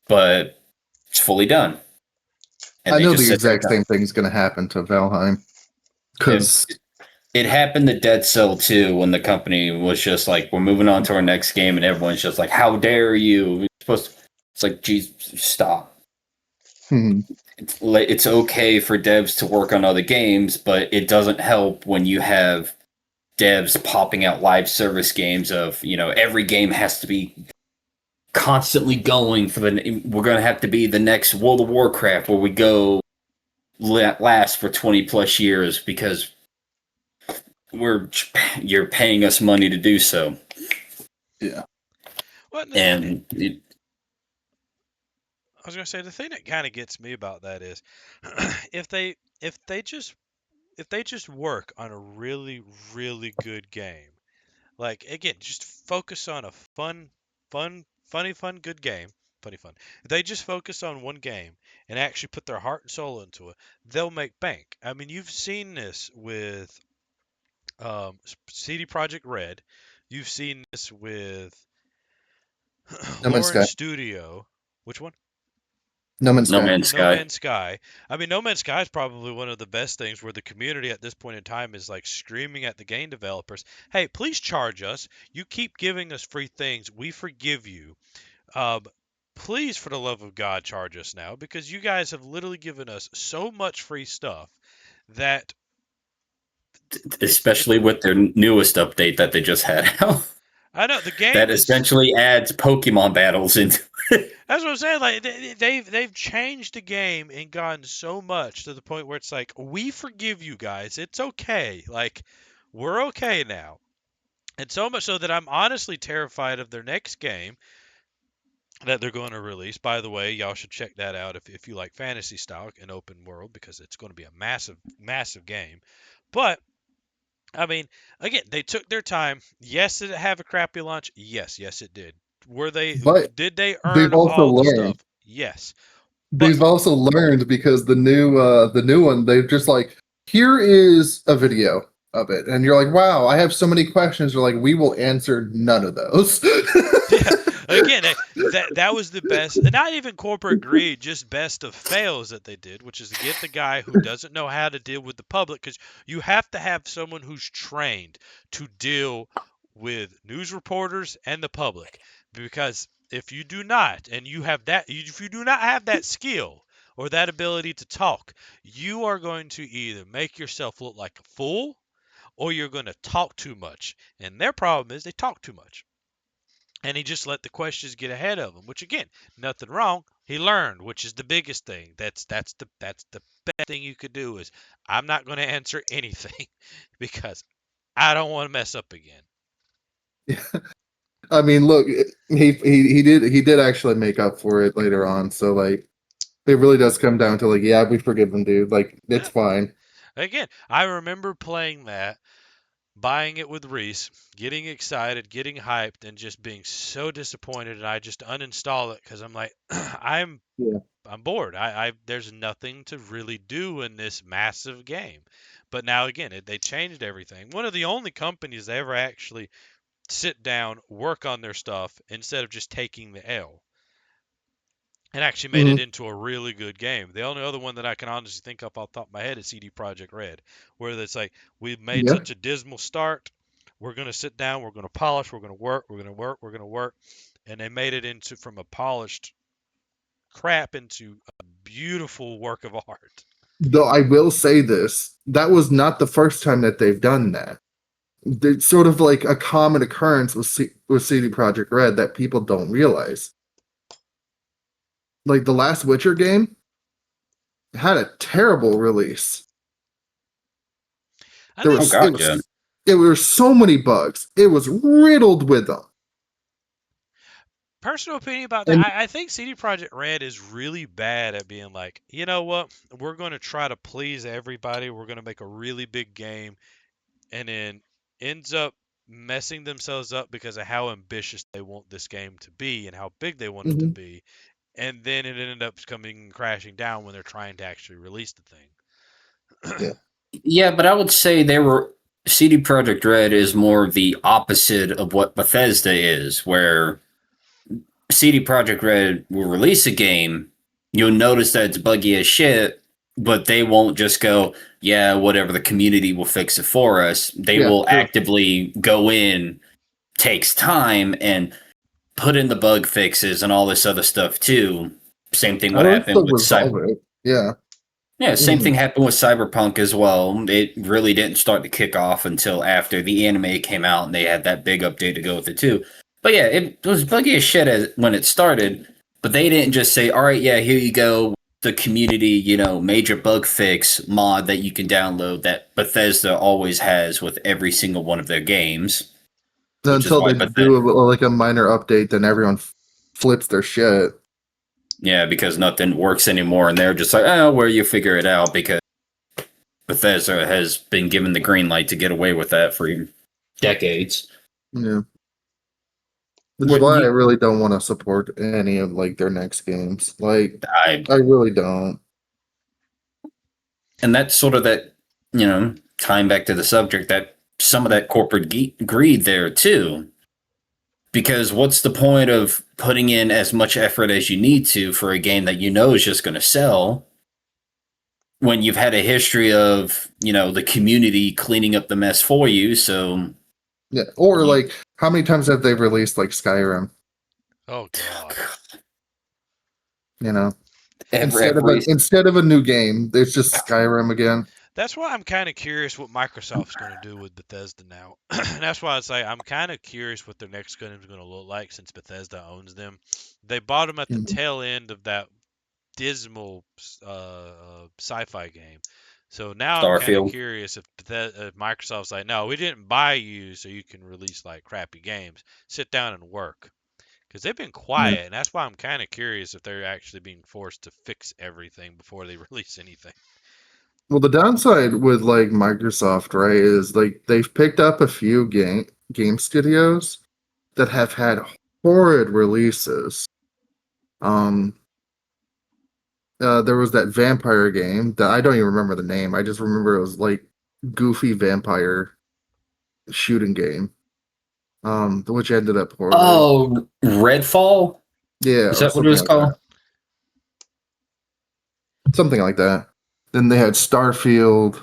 but it's fully done. And I they know just the said they're exact done. same thing is going to happen to Valheim It, because it happened to Dead Cell 2 when the company was just like, we're moving on to our next game, and everyone's just like, how dare you? It's like, geez, stop. It's okay for devs to work on other games, but it doesn't help when you have devs popping out live service games of, every game has to be constantly going we're going to have to be the next World of Warcraft where we go last for 20 plus years because we're you're paying us money to do so. yeah. Well, And I was gonna say the thing that kind of gets me about that is if they if they just if they just work on a really really good game, like again, just focus on a fun good game, funny fun. If they just focus on one game and actually put their heart and soul into it, they'll make bank. I mean, you've seen this with CD Project Red, you've seen this with No Man's Lawrence Sky. Studio. Which one? No Man's No Sky. Man's No Sky. Man's Sky. I mean, No Man's Sky is probably one of the best things where the community at this point in time is like screaming at the game developers, "Hey, please charge us. You keep giving us free things. We forgive you. Um, please, for the love of God, charge us now because you guys have literally given us so much free stuff that it's Especially with their newest update that they just had out. I know the That game is. essentially adds Pokemon battles into it. That's what I'm saying. Like they've changed the game and gone so much to the point where it's like we forgive you guys. It's okay. Like we're okay now. And so much so that I'm honestly terrified of their next game that they're going to release. By the way, y'all should check that out if you like fantasy style and open world because it's going to be a massive game. But I mean, again, they took their time. Yes, did it have a crappy launch? Yes, it did. Were they But did they they've earn also all the learned. stuff? Yes. But They've also learned because the new one, they've just like, here is a video of it. And you're like, wow, I have so many questions. They're like, we will answer none of those. yeah, again, that was the best. Not even corporate greed, just best of fails that they did, which is to get the guy who doesn't know how to deal with the public, because you have to have someone who's trained to deal with news reporters and the public. Because if you do not, and you have that, if you do not have that skill or that ability to talk, you are going to either make yourself look like a fool or you're going to talk too much. And their problem is they talk too much and he just let the questions get ahead of him. Which again, nothing wrong. He learned, which is the biggest thing. That's the best thing you could do is I'm not going to answer anything because I don't want to mess up again. I mean, look, he did actually make up for it later on. So like, it really does come down to like, yeah, we forgive him, dude. Like, it's Yeah. fine. Again, I remember playing that, buying it with Reese, getting excited, getting hyped, and just being so disappointed, and I just uninstall it because I'm like, Yeah. I'm bored. I there's nothing to really do in this massive game. But now again, they changed everything. One of the only companies that ever actually sit down, work on their stuff instead of just taking the L, and actually made it Hmm. into a really good game. The only other one that I can honestly think of off the top of my head is CD Projekt Red, where it's like we've made Yeah. such a dismal start. We're gonna sit down, we're gonna polish, we're gonna work, we're gonna work, we're gonna work, and they made it into from a polished crap into a beautiful work of art. Though I will say this, that was not the first time that they've done that. It's sort of like a common occurrence with CD Projekt Red that people don't realize. Like the last Witcher game had a terrible release. I There think Oh was God, it yeah. was there were so many bugs. It was riddled with them. personal opinion about that, And I think CD Projekt Red is really bad at being like, you know what, we're going to try to please everybody. We're going to make a really big game, and then ends up messing themselves up because of how ambitious they want this game to be and how big they want it to Mhm. be. And then it ended up coming crashing down when they're trying to actually release the thing. Yeah. Yeah, but I would say they were CD Projekt Red is more the opposite of what Bethesda is, where CD Projekt Red will release a game, you'll notice that it's buggy as shit, but they won't just go, yeah, whatever, the community will fix it for us. They Yeah, will true. actively go in, takes time, and put in the bug fixes and all this other stuff too. Same thing would Or else happen they'll with resolve it. Yeah. yeah, same Mhm. thing happened with Cyberpunk as well. It really didn't start to kick off until after the anime came out and they had that big update to go with it too. But yeah, it was buggy as shit as when it started, but they didn't just say, "All right, yeah, here you go, the community, major bug fix mod that you can download that Bethesda always has with every single one of their games," which is Until why they Bethesda do like a minor update, then everyone flips their shit. yeah, because nothing works anymore and they're just like, "Oh, well, you figure it out," because Bethesda has been given the green light to get away with that for decades. Yeah. Which is What why I you, really don't want to support any of like their next games. Like I, I really don't. and that's sort of that, tying back to the subject, that some of that corporate greed there too. Because what's the point of putting in as much effort as you need to for a game that you know is just going to sell when you've had a history of, the community cleaning up the mess for you? So Yeah. Or you, like how many times have they released like Skyrim? Oh God. You know? every, Instead of a every instead of a new game, it's just Skyrim again. That's why I'm kind of curious what Microsoft's going to do with Bethesda now. That's why I say I'm kind of curious what their next game is going to look like since Bethesda owns them. They bought them at the Mhm. tail end of that dismal sci-fi game. So now I'm kind of Starfield. curious if Microsoft's like, no, we didn't buy you so you can release like crappy games. Sit down and work. Because they've been Yeah. quiet, and that's why I'm kind of curious if they're actually being forced to fix everything before they release anything. Well, the downside with like Microsoft, right, is like they've picked up a few game studios that have had horrid releases. Um, there was that vampire game that I don't even remember the name. I just remember it was like goofy vampire shooting game. Which ended up poorly. Oh, Redfall? Yeah, Is or that what it something was like that. called? Something like that. Then they had Starfield.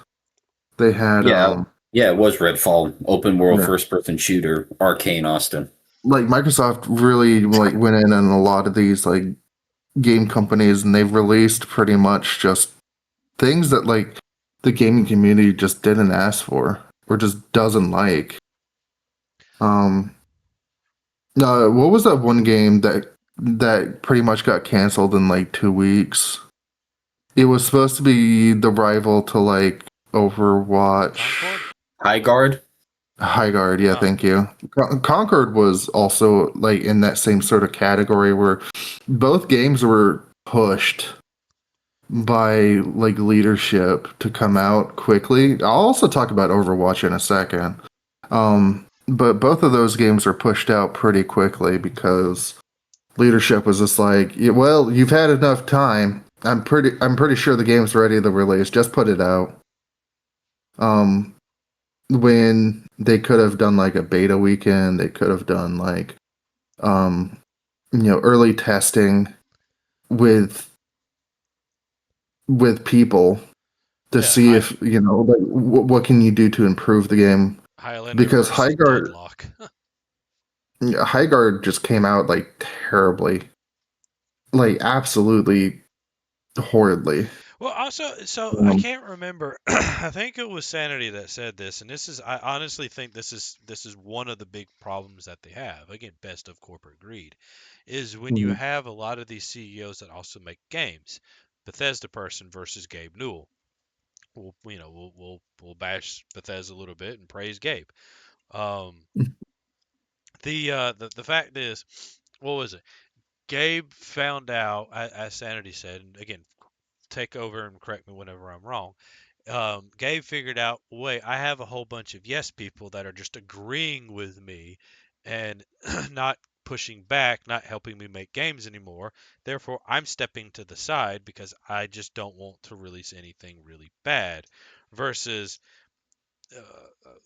They had Yeah. Yeah, it was Redfall. Open world yeah. first person shooter. Arcane Austin. Like Microsoft really like went in on a lot of these like game companies and they've released pretty much just things that like the gaming community just didn't ask for or just doesn't like. Um no, what was that one game that pretty much got canceled in like 2 weeks? It was supposed to be the rival to like Concord? Overwatch. High Guard? High Guard, yeah, thank Concord. you. Concord was also like in that same sort of category where both games were pushed by like leadership to come out quickly. I'll also talk about Overwatch in a second. But both of those games were pushed out pretty quickly because leadership was just like, "Yeah, well, you've had enough time. I'm pretty sure the game's ready to release. Just put it out." Um, when they could have done like a beta weekend, they could have done like um, early testing with people to Yeah, see if like what can you do to improve the game, Highlander because versus Deadlock. High Guard just came out like terribly, like absolutely horridly. Well, also, so I um, can't remember. I think it was Sanity that said this, and this is, I honestly think this is one of the big problems that they have. Again, best of corporate greed, is when you mhm. have a lot of these CEOs that also make games. Bethesda person versus Gabe Newell. We'll bash Bethesda a little bit and praise Gabe. Um, the fact is, what was it? Gabe found out, as Sanity said, and again, take over and correct me whenever I'm wrong. Gabe figured out, wait, I have a whole bunch of yes people that are just agreeing with me and not pushing back, not helping me make games anymore. Therefore, I'm stepping to the side because I just don't want to release anything really bad. Versus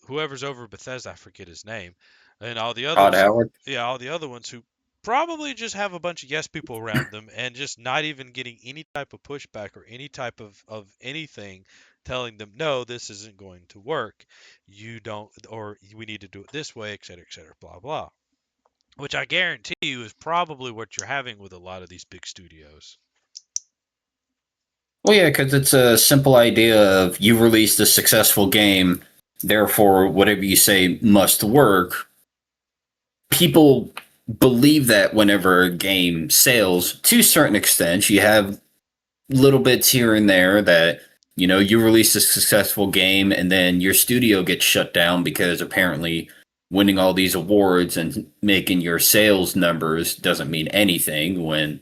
whoever's over Bethesda, I forget his name, and all the Todd others, Howard. yeah, all the other ones who probably just have a bunch of yes people around them and just not even getting any type of pushback or any type of anything telling them, no, this isn't going to work. You don't, or we need to do it this way, et cetera, blah, blah. Which I guarantee you is probably what you're having with a lot of these big studios. Well, yeah, because it's a simple idea of you released a successful game, therefore whatever you say must work. People believe that whenever a game sales to a certain extent, you have little bits here and there that you release a successful game and then your studio gets shut down because apparently winning all these awards and making your sales numbers doesn't mean anything when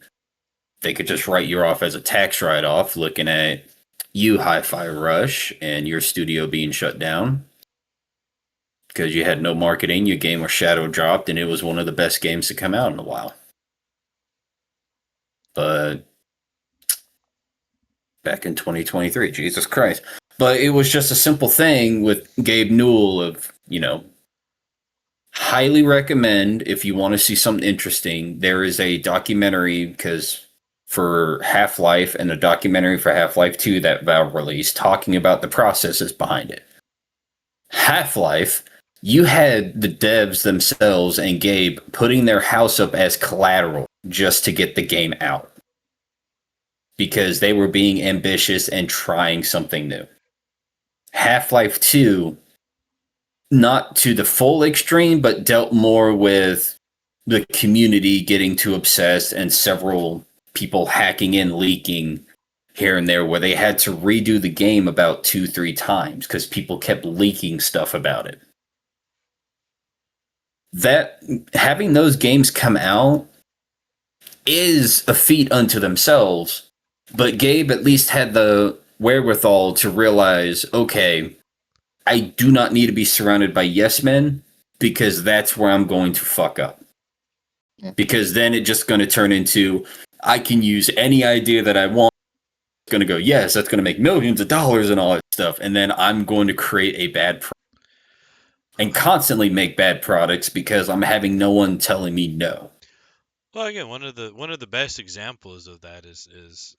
they could just write you off as a tax write-off looking at you Hi-Fi Rush and your studio being shut down because you had no marketing, your game was shadow dropped, and it was one of the best games to come out in a while. But back in 2023, Jesus Christ. But it was just a simple thing with Gabe Newell of, highly recommend if you want to see something interesting. There is a documentary because for Half Life and a documentary for Half Life 2 that Valve released talking about the processes behind it. Half Life, you had the devs themselves and Gabe putting their house up as collateral just to get the game out because they were being ambitious and trying something new. Half Life 2, not to the full extreme, but dealt more with the community getting too obsessed and several people hacking and leaking here and there where they had to redo the game about 2-3 times because people kept leaking stuff about it. That having those games come out is a feat unto themselves, but Gabe at least had the wherewithal to realize, okay, I do not need to be surrounded by yes men because that's where I'm going to fuck up. Yeah. Because then it's just going to turn into I can use any idea that I want. It's going to go, yes, that's going to make millions of dollars and all that stuff. And then I'm going to create a bad product and constantly make bad products because I'm having no one telling me no. Well, again, one of the best examples of that is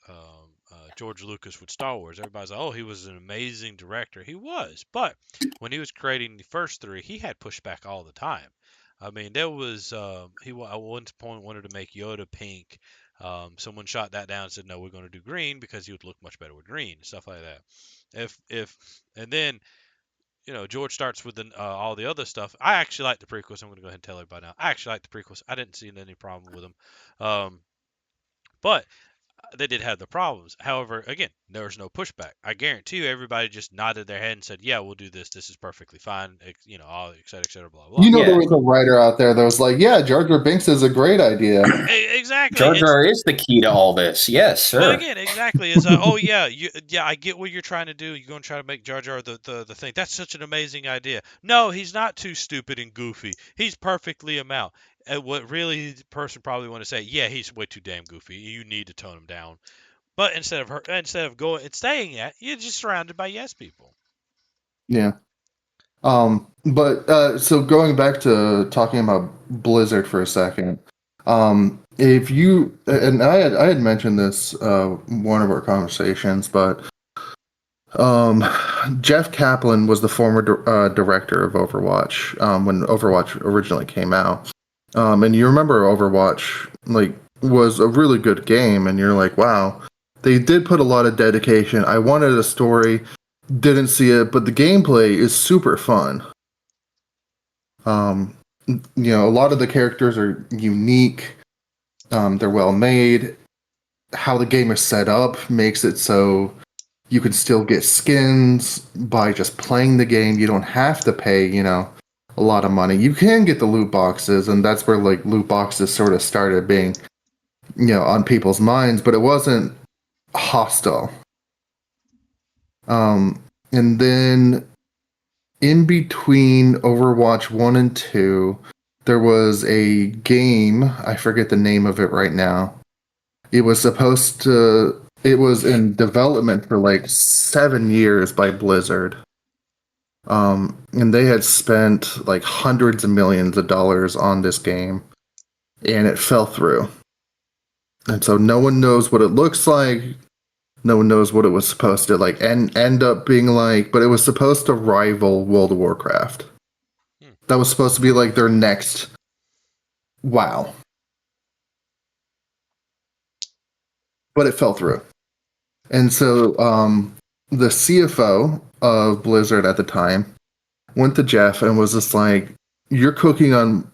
George Lucas with Star Wars. Everybody's like, oh, he was an amazing director. He was, but when he was creating the first three, he had pushback all the time. I mean, there was at one point wanted to make Yoda pink. Someone shot that down and said, no, we're going to do green because he would look much better with green, stuff like that. If and then George starts with all the other stuff. I actually like the prequels. I'm going to go ahead and tell everybody now. I actually like the prequels. I didn't see any problem with them. Um, but they did have the problems. However, again, there was no pushback. I guarantee you, everybody just nodded their head and said, "Yeah, we'll do this. This is perfectly fine." All et cetera, blah blah. You know, there Yeah, was a writer out there that was like, "Yeah, Jar Jar Binks is a great idea." Exactly. Jar And Jar is the key to all this. Yes, well, sir. again, exactly. Is oh yeah, I get what you're trying to do. You're going to try to make Jar Jar the thing. That's such an amazing idea. No, he's not too stupid and goofy. He's perfectly amount. And what really the person probably want to say, yeah, he's way too damn goofy. You need to tone him down. But instead of going and staying at, you're just surrounded by yes people. Yeah. But so going back to talking about Blizzard for a second, if you and I had mentioned this one of our conversations, but Jeff Kaplan was the former director of Overwatch when Overwatch originally came out, and you remember Overwatch like was a really good game, and you're like, wow, they did put a lot of dedication. I wanted a story, didn't see it, but the gameplay is super fun. Um, a lot of the characters are unique. They're well made. How the game is set up makes it so you can still get skins by just playing the game. You don't have to pay, a lot of money. You can get the loot boxes, and that's where like loot boxes sort of started being, on people's minds, but it wasn't hostile. And then in between Overwatch 1 and 2, there was a game, I forget the name of it right now. It was in development for like 7 years by Blizzard. And they had spent like hundreds of millions of dollars on this game, and it fell through. And so no one knows what it looks like. No one knows what it was supposed to like end up being like, but it was supposed to rival World of Warcraft. Hmm. That was supposed to be like their next WoW, but it fell through. And so the CFO of Blizzard at the time went to Jeff and was just like, "You're cooking on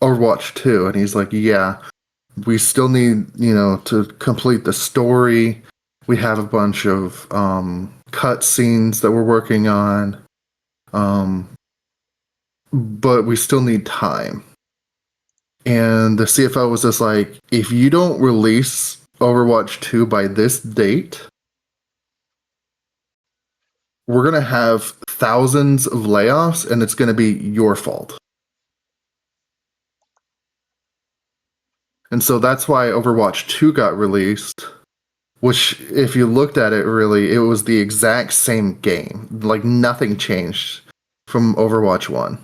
Overwatch 2." And he's like, "Yeah, we still need, to complete the story. We have a bunch of cut scenes that we're working on, but we still need time." And the CFO was just like, "If you don't release Overwatch 2 by this date, we're going to have thousands of layoffs and it's going to be your fault." And so that's why Overwatch 2 got released, which, if you looked at it, really, it was the exact same game. Like, nothing changed from Overwatch 1,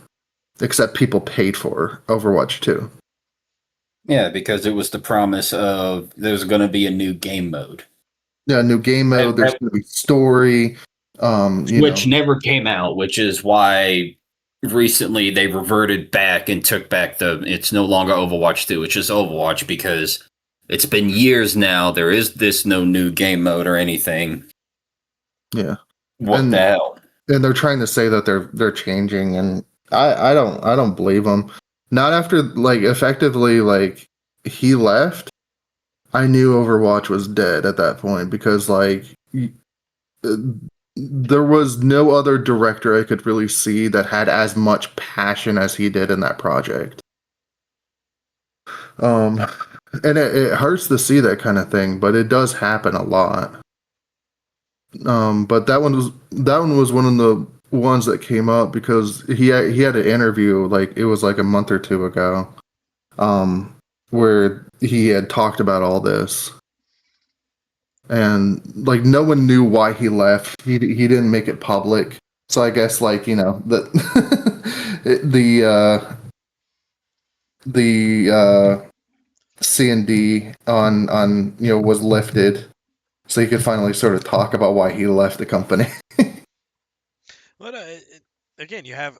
except people paid for Overwatch 2. Yeah, because it was the promise of there's going to be a new game mode, Yeah, new game mode, there's going to be story. which never came out, which is why recently they reverted back and took back it's no longer Overwatch 2, which is Overwatch because it's been years now. There is this no new game mode or anything. Yeah. What And the hell? and they're trying to say that they're changing, and I don't believe them. Not after like effectively like he left. I knew Overwatch was dead at that point because like uh, there was no other director I could really see that had as much passion as he did in that project. Um, and it hurts to see that kind of thing, but it does happen a lot. But that one was one of the ones that came up because he had an interview like it was like a month or two ago, where he had talked about all this, and like no one knew why he left. He didn't make it public, so I guess like the the C&D on was lifted, so he could finally sort of talk about why he left the company. But again, you have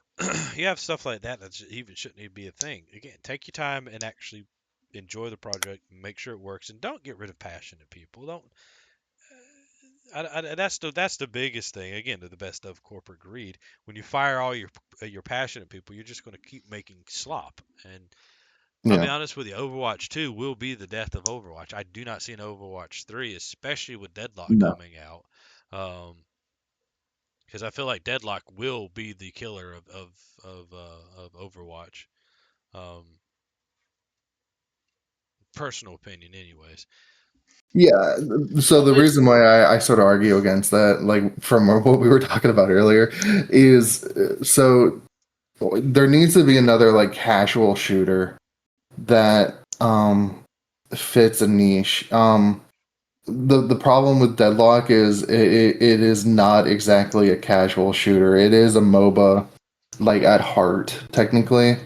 you have stuff like that that even shouldn't even be a thing. Again, take your time and actually enjoy the project, make sure it works, and don't get rid of passionate people. Don't. That's the biggest thing. Again, to the best of corporate greed. When you fire all your passionate people, you're just going to keep making slop. And I'll be Yeah. honest with you, Overwatch 2 will be the death of Overwatch. I do not see an Overwatch 3, especially with Deadlock No. coming out. Because I feel like Deadlock will be the killer of Overwatch. Um, personal opinion, anyways. Yeah. So Well, the it's reason why I sort of argue against that, like from what we were talking about earlier, is so there needs to be another like casual shooter that fits a niche. The problem with Deadlock is it is not exactly a casual shooter. It is a MOBA, like at heart, technically.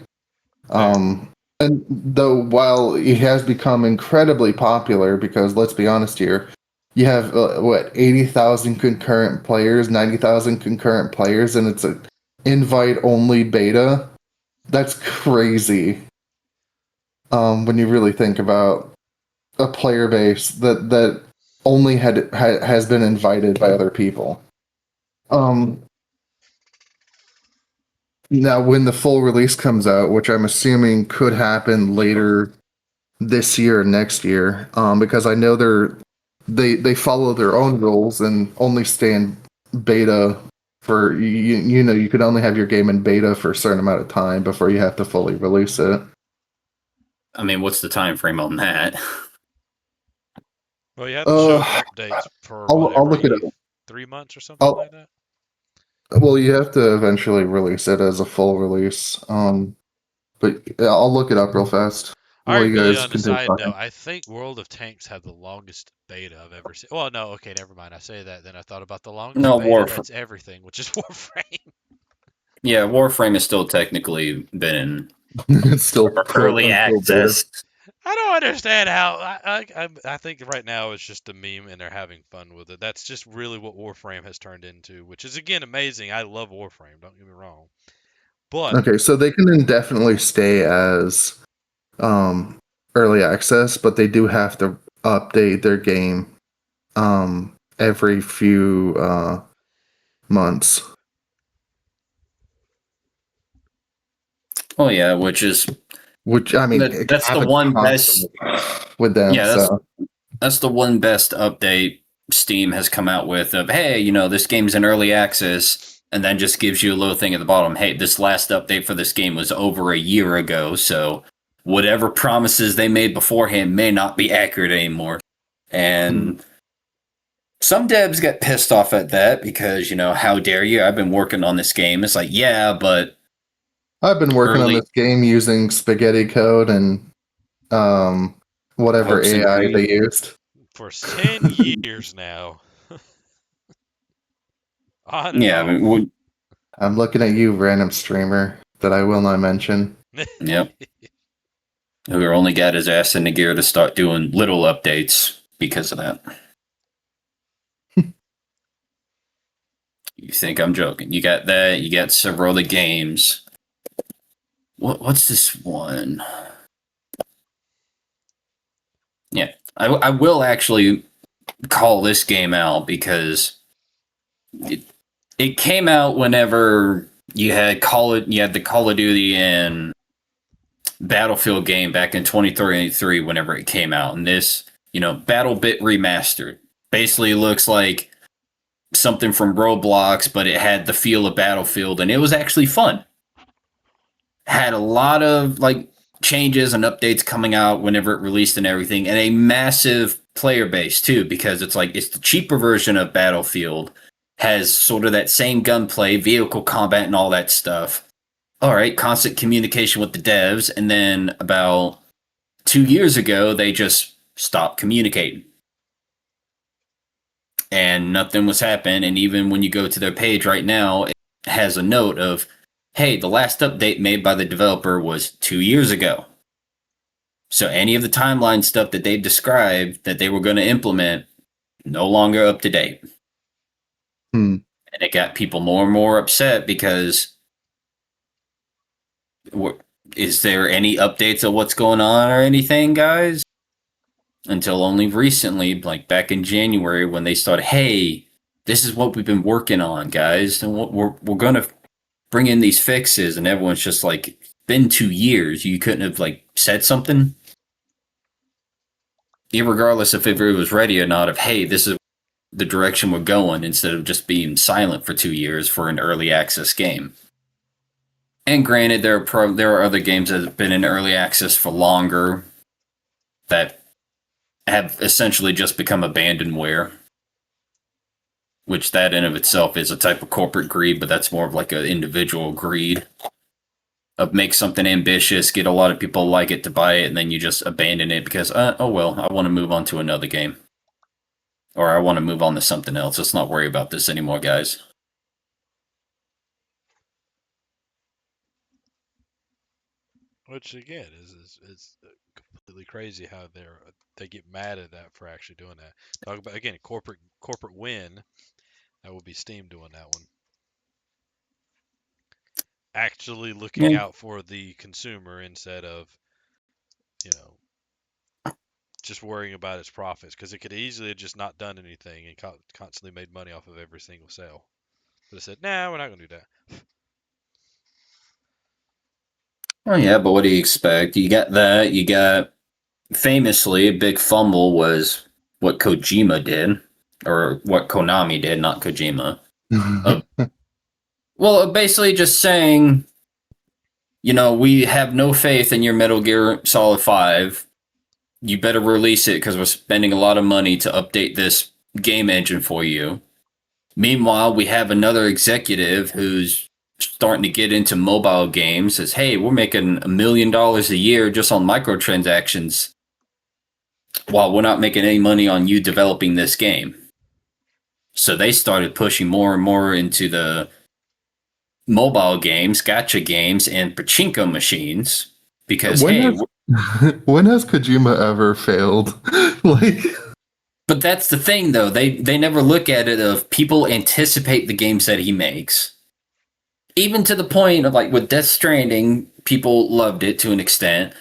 fair. And though while it has become incredibly popular, because let's be honest here, you have what 80,000 concurrent players, 90,000 concurrent players, and it's an invite only beta. That's crazy. When you really think about a player base that only has been invited by other people. Um, Now, when the full release comes out, which I'm assuming could happen later this year or next year, because I know they follow their own rules and only stay in beta for you could only have your game in beta for a certain amount of time before you have to fully release it. I mean, what's the time frame on that? Well, you have to show Uh, updates for what, I'll look it every up. 3 months or something I'll like that? Well, you have to eventually release it as a full release. But yeah, I'll look it up real fast All while right, you really guys on a continue side note, talking. I think World of Tanks had the longest beta I've ever seen. Well, no, okay, never mind. I say that, then I thought about the longest No, beta Warframe. that's everything, which is Warframe. Yeah, Warframe has still technically been in It's still quote early unquote beta. access. I don't understand how. I think right now it's just a meme and they're having fun with it. That's just really what Warframe has turned into, which is again amazing. I love Warframe. Don't get me wrong, but Okay, so they can indefinitely stay as um, early access, but they do have to update their game every few months. Oh yeah, which is Which I mean, it that's the happens one best. constantly with them. Yeah, So that's the one best update Steam has come out with of, hey, you know, this game's in early access, and then just gives you a little thing at the bottom. Hey, this last update for this game was over a year ago, so whatever promises they made beforehand may not be accurate anymore. hmm. And some devs get pissed off at that because, you know, how dare you? I've been working on this game. It's like, yeah, but I've been working on early this game using spaghetti code and um, whatever hopes and AI dreams. they used. for 10 years now, on and Yeah, I off. mean, I'm looking at you, random streamer that I will not mention. yep. Who only got his ass in the gear to start doing little updates because of that. You think I'm joking? You got that. You got several other games. What's this one? Yeah, I will actually call this game out because it, it came out whenever you had the Call of Duty and Battlefield game back in 2033 whenever it came out, and this, you know, Battle Bit remastered basically looks like something from Roblox, but it had the feel of Battlefield, and it was actually fun. Had a lot of like changes and updates coming out whenever it released and everything, and a massive player base too, because it's like it's the cheaper version of Battlefield, has sort of that same gunplay, vehicle combat, and all that stuff. All right, constant communication with the devs, and then about 2 years ago, they just stopped communicating. And nothing was happening. And even when you go to their page right now, it has a note of, hey, the last update made by the developer was 2 years ago. So any of the timeline stuff that they described that they were going to implement, no longer up to date. Hmm. And it got people more and more upset because is there any updates of what's going on or anything, guys? Until only recently, like back in January, when they started, hey, this is what we've been working on, guys, and we're going to bring in these fixes, and everyone's just like, been 2 years. You couldn't have like said something, regardless if it was ready or not. Of hey, this is the direction we're going, instead of just being silent for 2 years for an early access game. And granted, there are other games that have been in early access for longer that have essentially just become abandonware, which that in of itself is a type of corporate greed, but that's more of like an individual greed of make something ambitious, get a lot of people like it to buy it, and then you just abandon it because, oh well, I want to move on to another game. Or I want to move on to something else. Let's not worry about this anymore, guys. Which again is completely crazy how they get mad at that for actually doing that. Talk about again corporate win. That would be Steam doing that one. Actually looking Yeah. out for the consumer instead of, you know, just worrying about its profits, because it could easily have just not done anything and constantly made money off of every single sale. But it said, nah, we're not going to do that. Oh yeah, but what do you expect? You got that. You got famously a big fumble was what Kojima did, or what Konami did, not Kojima. Uh, well, basically just saying, we have no faith in your Metal Gear Solid 5. You better release it because we're spending a lot of money to update this game engine for you. Meanwhile, we have another executive who's starting to get into mobile games, says, hey, we're making $1 million a year just on microtransactions while we're not making any money on you developing this game. So they started pushing more and more into the mobile games, gacha games, and pachinko machines because, when hey, has when has Kojima ever failed? Like, but that's the thing, though. They never look at it of people anticipate the games that he makes. Even to the point of like with Death Stranding, people loved it to an extent.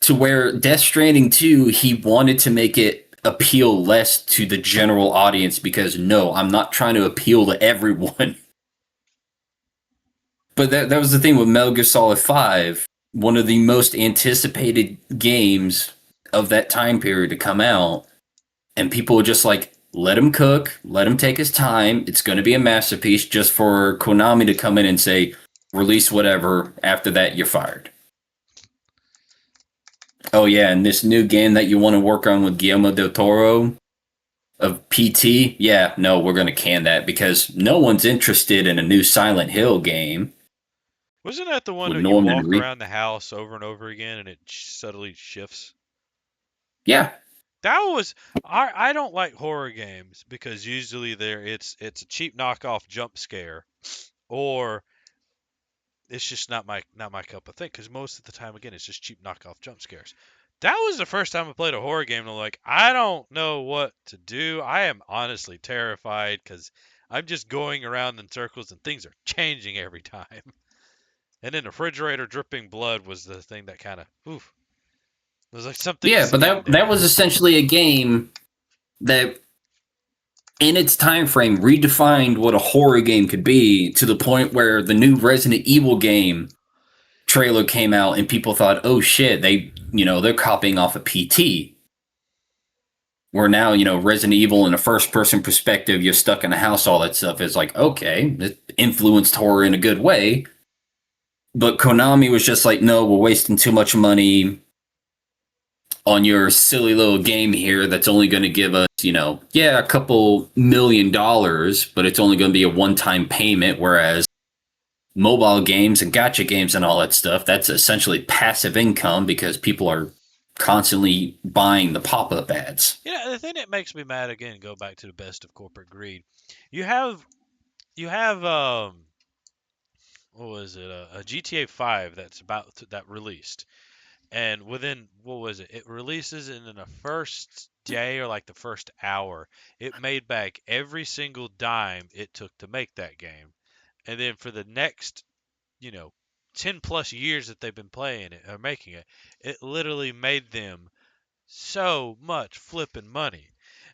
To where Death Stranding 2, he wanted to make it appeal less to the general audience because no, I'm not trying to appeal to everyone. But that was the thing with Metal Gear Solid 5, one of the most anticipated games of that time period to come out. And people were just like, let him cook, let him take his time. It's going to be a masterpiece, just for Konami to come in and say, release whatever. After that, you're fired. Oh, yeah, and this new game that you want to work on with Guillermo del Toro of PT, yeah, no, we're going to can that because no one's interested in a new Silent Hill game Wasn't that the one with that you Norman walk Reed. around the house over and over again and it subtly shifts? Yeah, That was I don't like horror games because usually it's a cheap knockoff jump scare, or it's just not my cup of thing, because most of the time again it's just cheap knockoff jump scares. That was the first time I played a horror game and I'm like, I don't know what to do. I am honestly terrified because I'm just going around in circles and things are changing every time. And then the refrigerator dripping blood was the thing that kind of, oof. It was like yeah, something's but in that there. was essentially a game that in its time frame redefined what a horror game could be, to the point where the new Resident Evil game trailer came out and people thought, oh shit, they're copying off of PT. Where now, Resident Evil in a first person perspective, you're stuck in a house, all that stuff is like, okay, it influenced horror in a good way. But Konami was just like, no, we're wasting too much money on your silly little game here that's only going to give us, a couple $1 million, but it's only going to be a one time payment. Whereas mobile games and gacha games and all that stuff, that's essentially passive income because people are constantly buying the pop up ads. The thing that makes me mad again, go back to the best of corporate greed. You have what was it? A GTA 5 that released, and within what was it? It releases, and in the first day or like the first hour, it made back every single dime it took to make that game. And then for the next, you know, 10 plus years that they've been playing it or making it, it literally made them so much flipping money.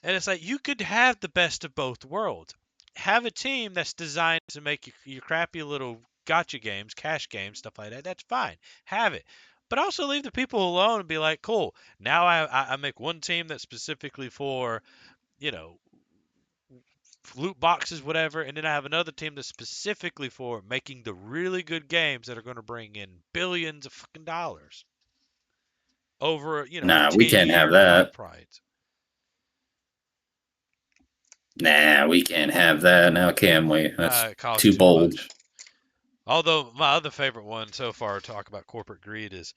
And it's like you could have the best of both worlds. Have a team that's designed to make your crappy little gotcha games, cash games, stuff like that. That's fine. Have it. But also leave the people alone and be like, cool. Now I make one team that's specifically for, you know, loot boxes, whatever, and then I have another team that's specifically for making the really good games that are going to bring in billions of fucking dollars over, a Nah, we can't have 10-year time that. prize. Nah, we can't have that now, can we? That's It costs too too bold. much. Although my other favorite one so far to talk about corporate greed is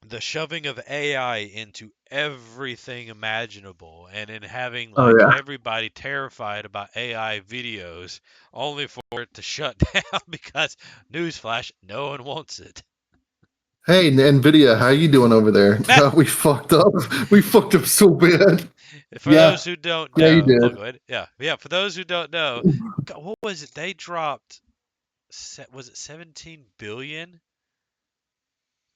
the shoving of AI into everything imaginable and in having Oh like yeah. everybody terrified about AI videos only for it to shut down because newsflash, no one wants it. Hey, Nvidia, how you doing over there? We fucked up. We fucked up so bad. For Yeah, those who don't yeah, you know, oh, did. go ahead. Yeah, yeah. For those who don't know, what was it? They dropped, was it 17 billion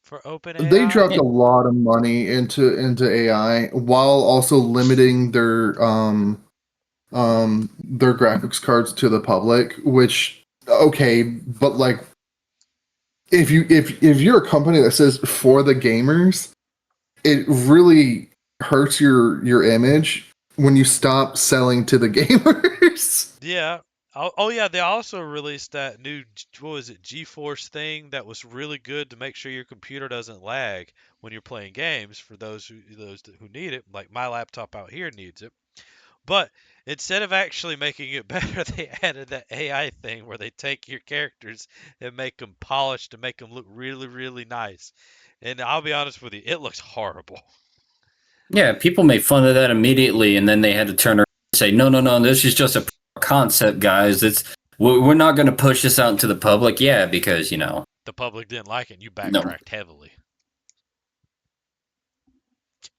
for They OpenAI? dropped Yeah, a lot of money into AI while also limiting their graphics cards to the public, which okay, but like if you're a company that says for the gamers, it really hurts your image when you stop selling to the gamers. Yeah. Oh, yeah. They also released that new, what was it, GeForce thing that was really good to make sure your computer doesn't lag when you're playing games. For those who need it, like my laptop out here needs it. But instead of actually making it better, they added that AI thing where they take your characters and make them polished to make them look really, really nice. And I'll be honest with you, it looks horrible. yeah. People made fun of that immediately, and then they had to turn around and say, "No, no, no. This is just a concept, guys. We're not going to push this out into the public." Yeah, because The public didn't like it, and you no. backtracked heavily.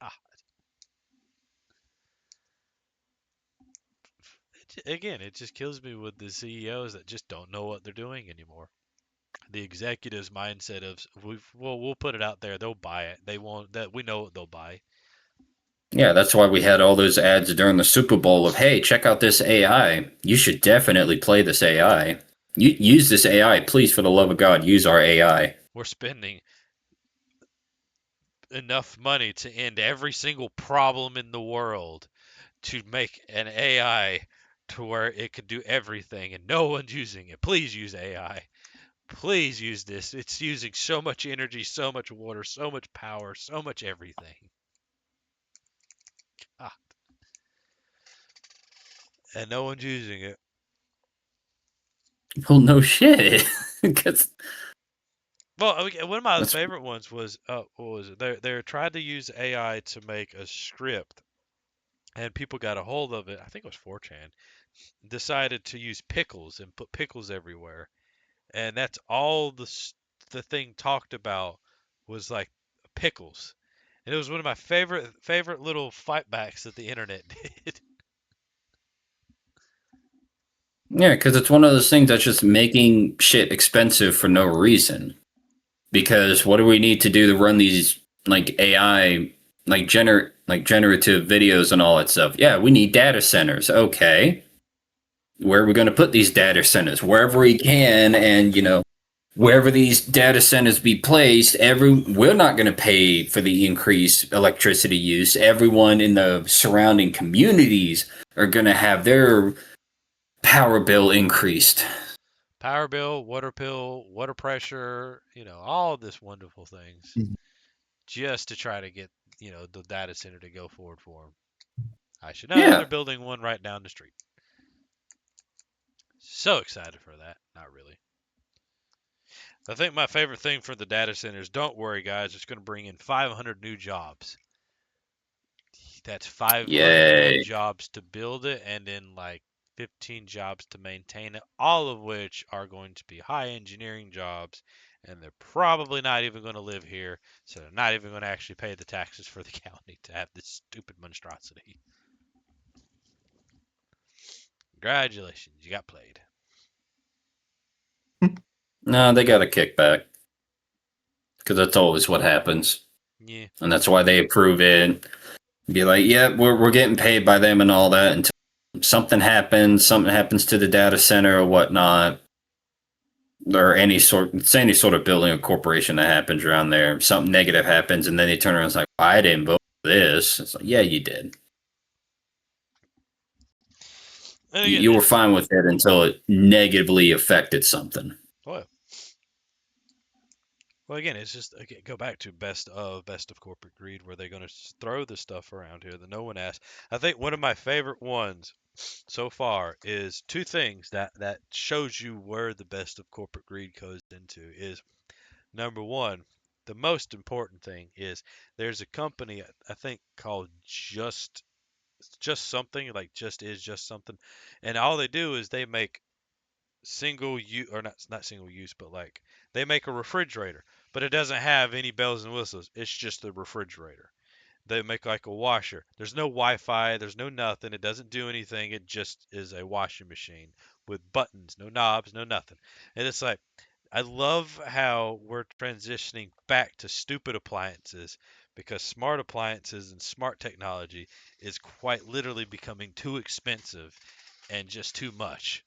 Ah, again, it just kills me with the CEOs that just don't know what they're doing anymore. The executives' mindset of we'll put it out there, they'll buy it. They won't that we know what they'll buy. Yeah, that's why we had all those ads during the Super Bowl of, "Hey, check out this AI. You should definitely play this AI. You use this AI, please, for the love of God, use our AI." We're spending enough money to end every single problem in the world to make an AI to where it could do everything and no one's using it. Please use AI. Please use this. It's using so much energy, so much water, so much power, so much everything. Ah, and no one's using it. Well, no shit. 'Cause Well, okay, one of my that's favorite ones was what was it? They tried to use AI to make a script, and people got a hold of it. I think it was 4chan. Decided to use pickles and put pickles everywhere, and that's all the thing talked about was like pickles. And it was one of my favorite little fightbacks that the internet did. yeah, because it's one of those things that's just making shit expensive for no reason. Because what do we need to do to run these like AI like generative videos and all that stuff? Yeah, we need data centers. Okay, where are we going to put these data centers? Wherever we can, and wherever these data centers be placed, we're not going to pay for the increased electricity use. Everyone in the surrounding communities are going to have their power bill increased. Power bill, water bill, water pressure, all this wonderful things just to try to get, the data center to go forward for them. I should know they're Yeah, building one right down the street. So excited for that. Not really. I think my favorite thing for the data centers, don't worry guys, it's going to bring in 500 new jobs. That's 500 new yay. jobs to build it and then like 15 jobs to maintain it, all of which are going to be high engineering jobs, and they're probably not even going to live here, so they're not even going to actually pay the taxes for the county to have this stupid monstrosity. Congratulations, you got played. No, they got a kickback because that's always what happens, Yeah. and that's why they approve it. Be like, yeah, we're getting paid by them and all that until something happens to the data center or whatnot. or any sort of building or corporation that happens around there, something negative happens, and then they turn around and it's like, I didn't vote for this. It's like, yeah, you did. And again, You were fine with it until it negatively affected something. well, well, again, it's just again, go back to best of corporate greed, where they're going to throw the stuff around here that no one asked. I think one of my favorite ones so far is two things that shows you where the best of corporate greed goes into is number one. The most important thing is there's a company I think called just something like just something, and all they do is they make single use or not single use, but like they make a refrigerator, but it doesn't have any bells and whistles. It's just a refrigerator. They make like a washer. There's no Wi-Fi. There's no nothing. It doesn't do anything. It just is a washing machine with buttons, no knobs, no nothing. And it's like I love how we're transitioning back to stupid appliances because smart appliances and smart technology is quite literally becoming too expensive and just too much.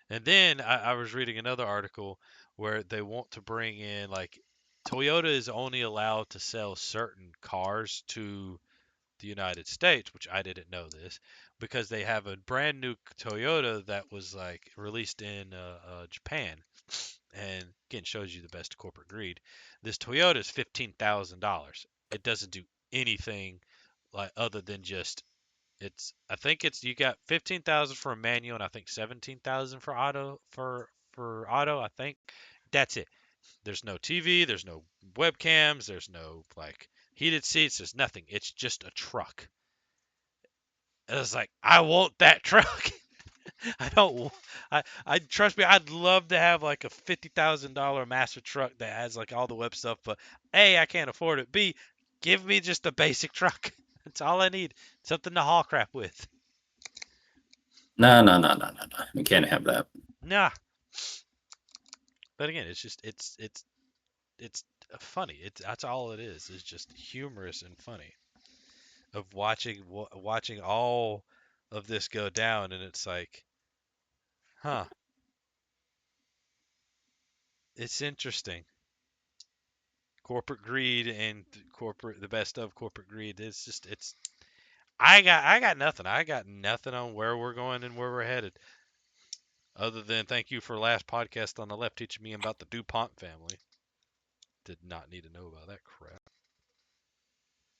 And then I was reading another article where they want to bring in like Toyota is only allowed to sell certain cars to the United States, which I didn't know this, because they have a brand new Toyota that was like released in Japan, and again shows you the best corporate greed. This Toyota is $15,000. It doesn't do anything like other than just I think it's you got 15,000 for a manual and I think 17,000 for auto, I think. That's it. There's no TV, there's no webcams, there's no like heated seats, there's nothing. It's just a truck. And it's like I want that truck. I don't I trust me, I'd love to have like a $50,000 master truck that has like all the web stuff, but A, I can't afford it. B, give me just a basic truck. That's all I need. Something to haul crap with. No, no, no, no, no, no. We can't have that. Nah, but again, it's just it's funny. It's that's all it is. It's just humorous and funny of watching all of this go down, and it's like, huh, it's interesting. Corporate greed and the best of corporate greed. It's just it's. I got nothing. I got nothing on where we're going and where we're headed. Other than thank you for last podcast on the left teaching me about the DuPont family. Did not need to know about that crap.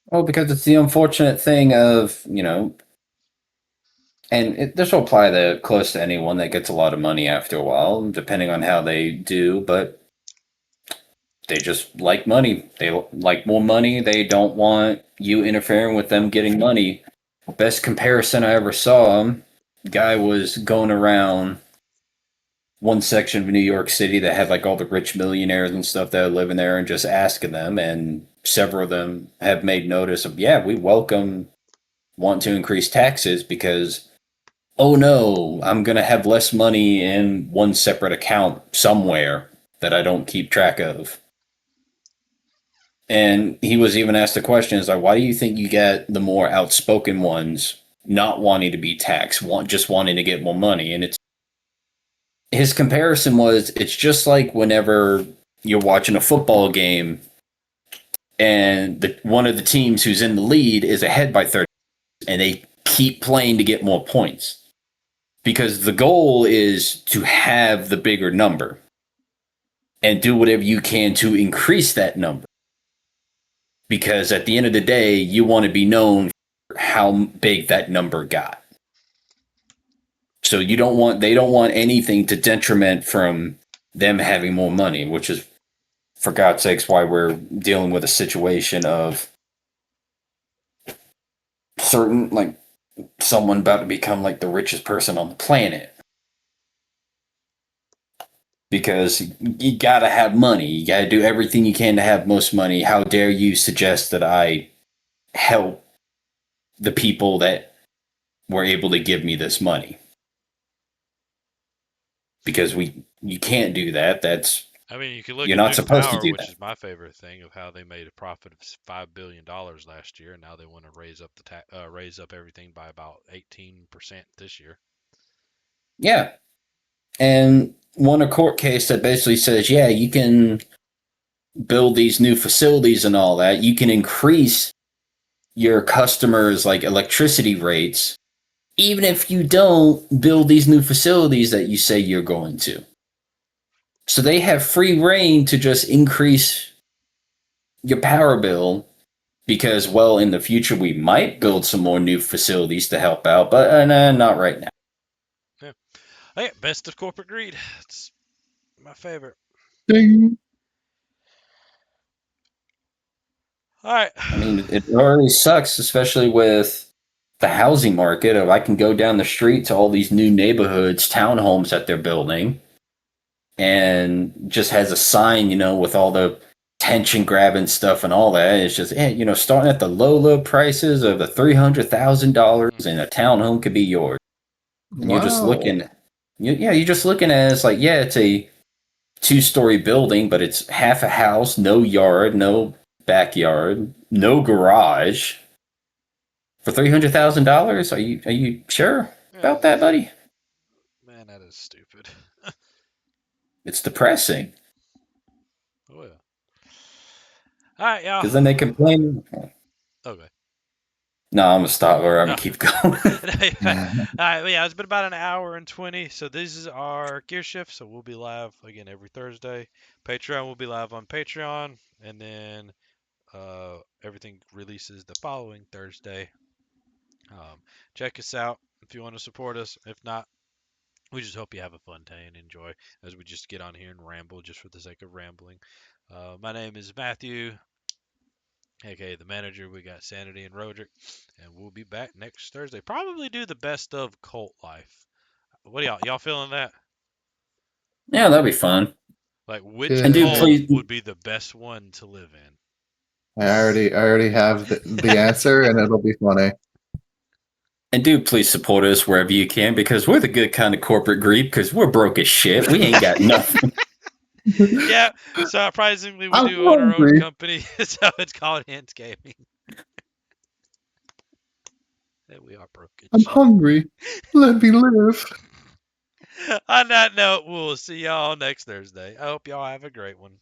Well, because it's the unfortunate thing of, and this will apply to close to anyone that gets a lot of money after a while, depending on how they do, but they just like money. They like more money. They don't want you interfering with them getting money. Best comparison I ever saw, guy was going around one section of New York City that had like all the rich millionaires and stuff that are living there and just asking them. And several of them have made notice of, yeah, we want to increase taxes because, oh no, I'm going to have less money in one separate account somewhere that I don't keep track of. And he was even asked the question, is like, why do you think you get the more outspoken ones not wanting to be taxed, just wanting to get more money? And it's his comparison was it's just like whenever you're watching a football game and one of the teams who's in the lead is ahead by 30 and they keep playing to get more points because the goal is to have the bigger number and do whatever you can to increase that number because at the end of the day you want to be known for how big that number got. So they don't want anything to detriment from them having more money, which is, for God's sakes, why we're dealing with a situation of certain, like, someone about to become like the richest person on the planet. Because you gotta have money. You gotta do everything you can to have most money. How dare you suggest that I help the people that were able to give me this money? Because you can't do that. I mean, you can look You're at not Duke supposed to Power, do which that. is my favorite thing of how they made a profit of $5 billion last year, and now they want to raise up everything by about 18% this year. Yeah. and won a court case that basically says, yeah, you can build these new facilities and all that. You can increase your customers' like electricity rates, even if you don't build these new facilities that you say you're going to. So they have free reign to just increase your power bill because, well, in the future we might build some more new facilities to help out, but not right now. Yeah. Hey, best of corporate greed. It's my favorite. Ding. All right. I mean, it already sucks, especially with the housing market. If I can go down the street to all these new neighborhoods, townhomes that they're building, and just has a sign, with all the tension grabbing stuff and all that. It's just, starting at the low prices of the $300,000, and a townhome could be yours. And you're just Wow. looking, you're just looking at it, it's like, yeah, it's a 2-story building, but it's half a house, no yard, no backyard, no garage. For $300,000, are you sure Yeah, about that, buddy? man, that is stupid. It's depressing Oh yeah. All right, y'all. because then they complain. Okay. No, I'm gonna stop or I'm No. gonna keep going. All right, well, yeah, it's been about an hour and 20. So this is our gear shift. So we'll be live again every Thursday. Patreon will be live on Patreon, and then everything releases the following Thursday. Um, check us out if you want to support us. If not, we just hope you have a fun day and enjoy as we just get on here and ramble just for the sake of rambling. My name is Matthew, aka the manager. We got Sanity and Roderick, and we'll be back next Thursday. Probably do the best of cult life. What do y'all feeling that? Yeah, that'd be fun. Like which And dude, Good. cult please, would be the best one to live in? I already have the answer, and it'll be funny. please support us wherever you can because we're the good kind of corporate greed because we're broke as shit. We ain't got nothing. Yeah, surprisingly, we I'm do own our own hungry. company, so it's called Hint Gaming. And we are broke as I'm shit. hungry. Let me live. On that note, we'll see y'all next Thursday. I hope y'all have a great one.